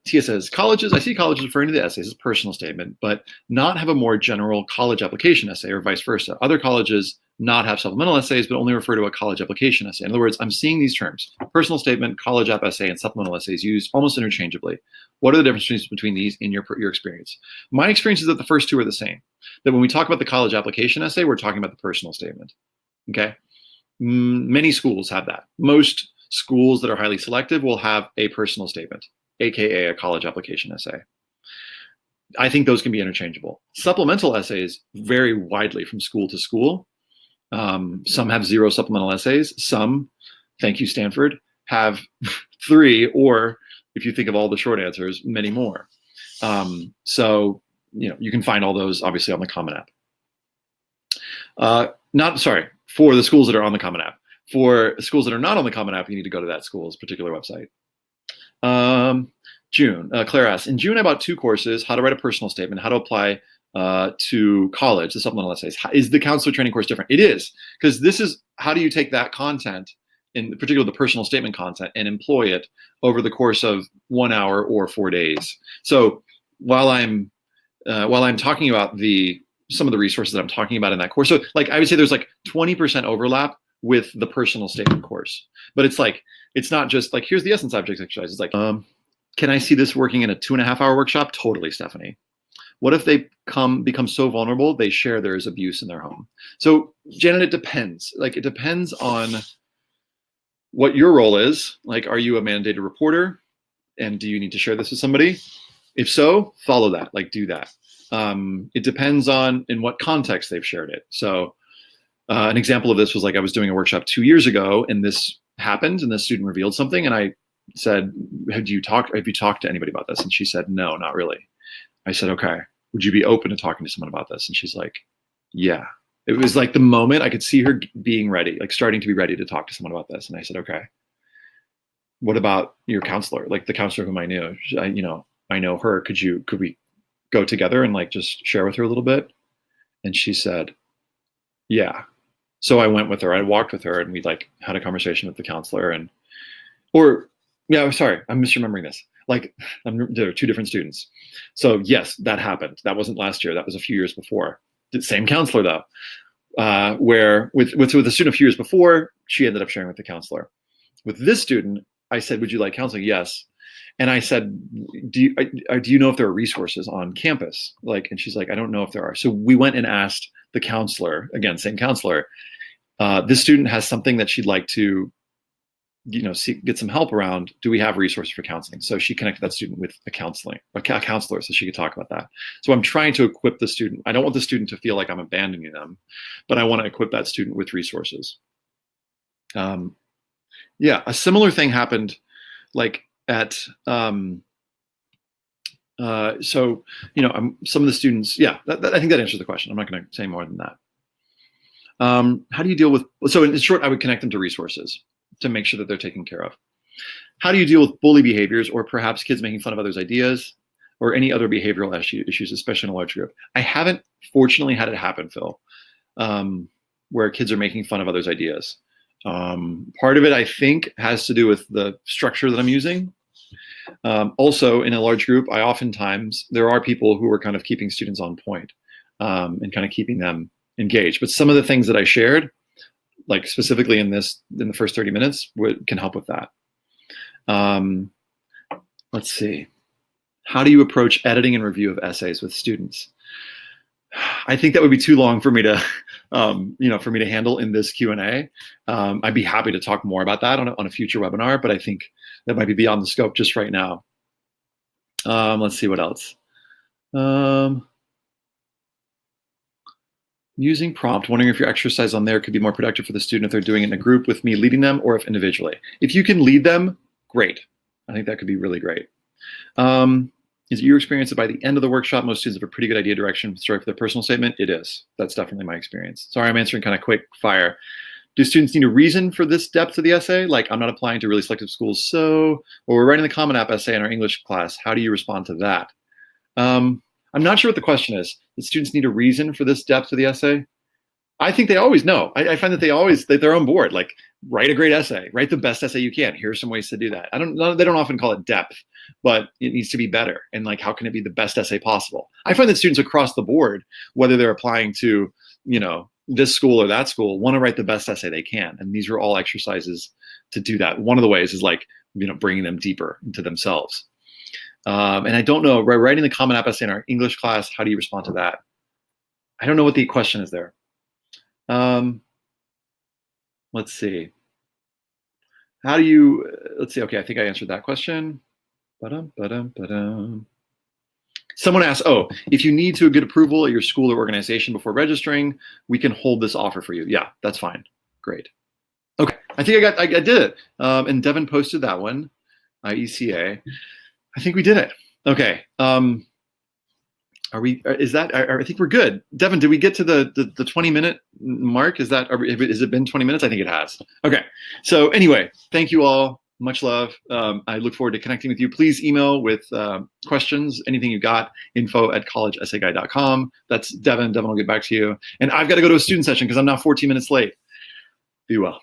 Tia says, I see colleges referring to the essays as a personal statement, but not have a more general college application essay, or vice versa. Other colleges not have supplemental essays, but only refer to a college application essay. In other words, I'm seeing these terms, personal statement, college app essay, and supplemental essays used almost interchangeably. What are the differences between these in your experience? My experience is that the first two are the same. That when we talk about the college application essay, we're talking about the personal statement, okay? Many schools have that. Most schools that are highly selective will have a personal statement, AKA a college application essay. I think those can be interchangeable. Supplemental essays vary widely from school to school. Some have 0 supplemental essays. Some, thank you, Stanford, have 3, or if you think of all the short answers, many more. So, you can find all those obviously on the Common App. For the schools that are on the Common App. For schools that are not on the Common App, you need to go to that school's particular website. June, Claire asks, in June I bought 2 courses, how to write a personal statement, how to apply to college, the supplemental essays. Is the counselor training course different? It is, because this is, how do you take that content, in particular the personal statement content, and employ it over the course of 1 hour or 4 days. So while I'm talking about some of the resources that I'm talking about in that course, so like I would say there's like 20% overlap with the personal statement course, but it's like, it's not just like, here's the essence objects exercise. It's like, can I see this working in a 2.5 hour workshop? Totally, Stephanie. What if they become so vulnerable they share there's abuse in their home? So Janet, it depends. Like, it depends on what your role is. Like, are you a mandated reporter, and do you need to share this with somebody? If so, follow that. Like, do that. It depends on in what context they've shared it. So an example of this was like, I was doing a workshop 2 years ago, and this happened, and the student revealed something, and I said, have you talked to anybody about this? And she said, no, not really. I said, okay, would you be open to talking to someone about this? And she's like, yeah. It was like the moment I could see her being ready, like starting to be ready to talk to someone about this. And I said, okay, what about your counselor? Like the counselor whom I knew, I know her. Could we go together and like just share with her a little bit? And she said, yeah. So I went with her. I walked with her, and we like had a conversation with the counselor. I'm sorry, I'm misremembering this. Like, there are two different students. So yes, that happened. That wasn't last year. That was a few years before. The same counselor though, where with a student a few years before, she ended up sharing with the counselor. With this student, I said, "Would you like counseling?" Yes. And I said, do you know if there are resources on campus? Like, and she's like, I don't know if there are. So we went and asked the counselor, again, same counselor, this student has something that she'd like to, get some help around. Do we have resources for counseling? So she connected that student with a counselor so she could talk about that. So I'm trying to equip the student. I don't want the student to feel like I'm abandoning them, but I want to equip that student with resources. Yeah, a similar thing happened like at, some of the students, I think that answers the question. I'm not going to say more than that. How do you deal with, so in short, I would connect them to resources to make sure that they're taken care of. How do you deal with bully behaviors, or perhaps kids making fun of others' ideas, or any other behavioral issues, especially in a large group? I haven't, fortunately, had it happen, Phil, where kids are making fun of others' ideas. Part of it, I think, has to do with the structure that I'm using. Also, in a large group, there are people who are kind of keeping students on point, and kind of keeping them engaged. But some of the things that I shared, like specifically in the first 30 minutes, can help with that. Let's see. How do you approach editing and review of essays with students? I think that would be too long for me to, handle in this Q&A. I'd be happy to talk more about that on a future webinar, but I think that might be beyond the scope just right now. Let's see what else. Using prompt, wondering if your exercise on there could be more productive for the student if they're doing it in a group with me leading them, or if individually. If you can lead them, great. I think that could be really great. Is it your experience that by the end of the workshop, most students have a pretty good idea direction for their personal statement? It is. That's definitely my experience. Sorry, I'm answering kind of quick fire. Do students need a reason for this depth of the essay? Like, I'm not applying to really selective schools, or we're writing the Common App essay in our English class. How do you respond to that? I'm not sure what the question is. Do students need a reason for this depth of the essay? I think they always know. I find that they're on board. Like, write a great essay, write the best essay you can. Here are some ways to do that. They don't often call it depth, but it needs to be better. And like, how can it be the best essay possible? I find that students across the board, whether they're applying to, this school or that school, want to write the best essay they can. And these are all exercises to do that. One of the ways is like, bringing them deeper into themselves. And I don't know, writing the Common App essay in our English class, how do you respond to that? I don't know what the question is there. Let's see. Let's see. Okay, I think I answered that question. Someone asked, if you need to get approval at your school or organization before registering, we can hold this offer for you. Yeah, that's fine. Great. Okay, I think I did it. And Devin posted that one, IECA. I think we did it. Okay. I think we're good. Devin, did we get to the 20-minute mark? Has it been 20 minutes? I think it has. Okay. So anyway, thank you all. Much love. I look forward to connecting with you. Please email with questions, anything you got, info@collegeessayguide.com. That's Devin. Devin will get back to you. And I've got to go to a student session because I'm now 14 minutes late. Be well.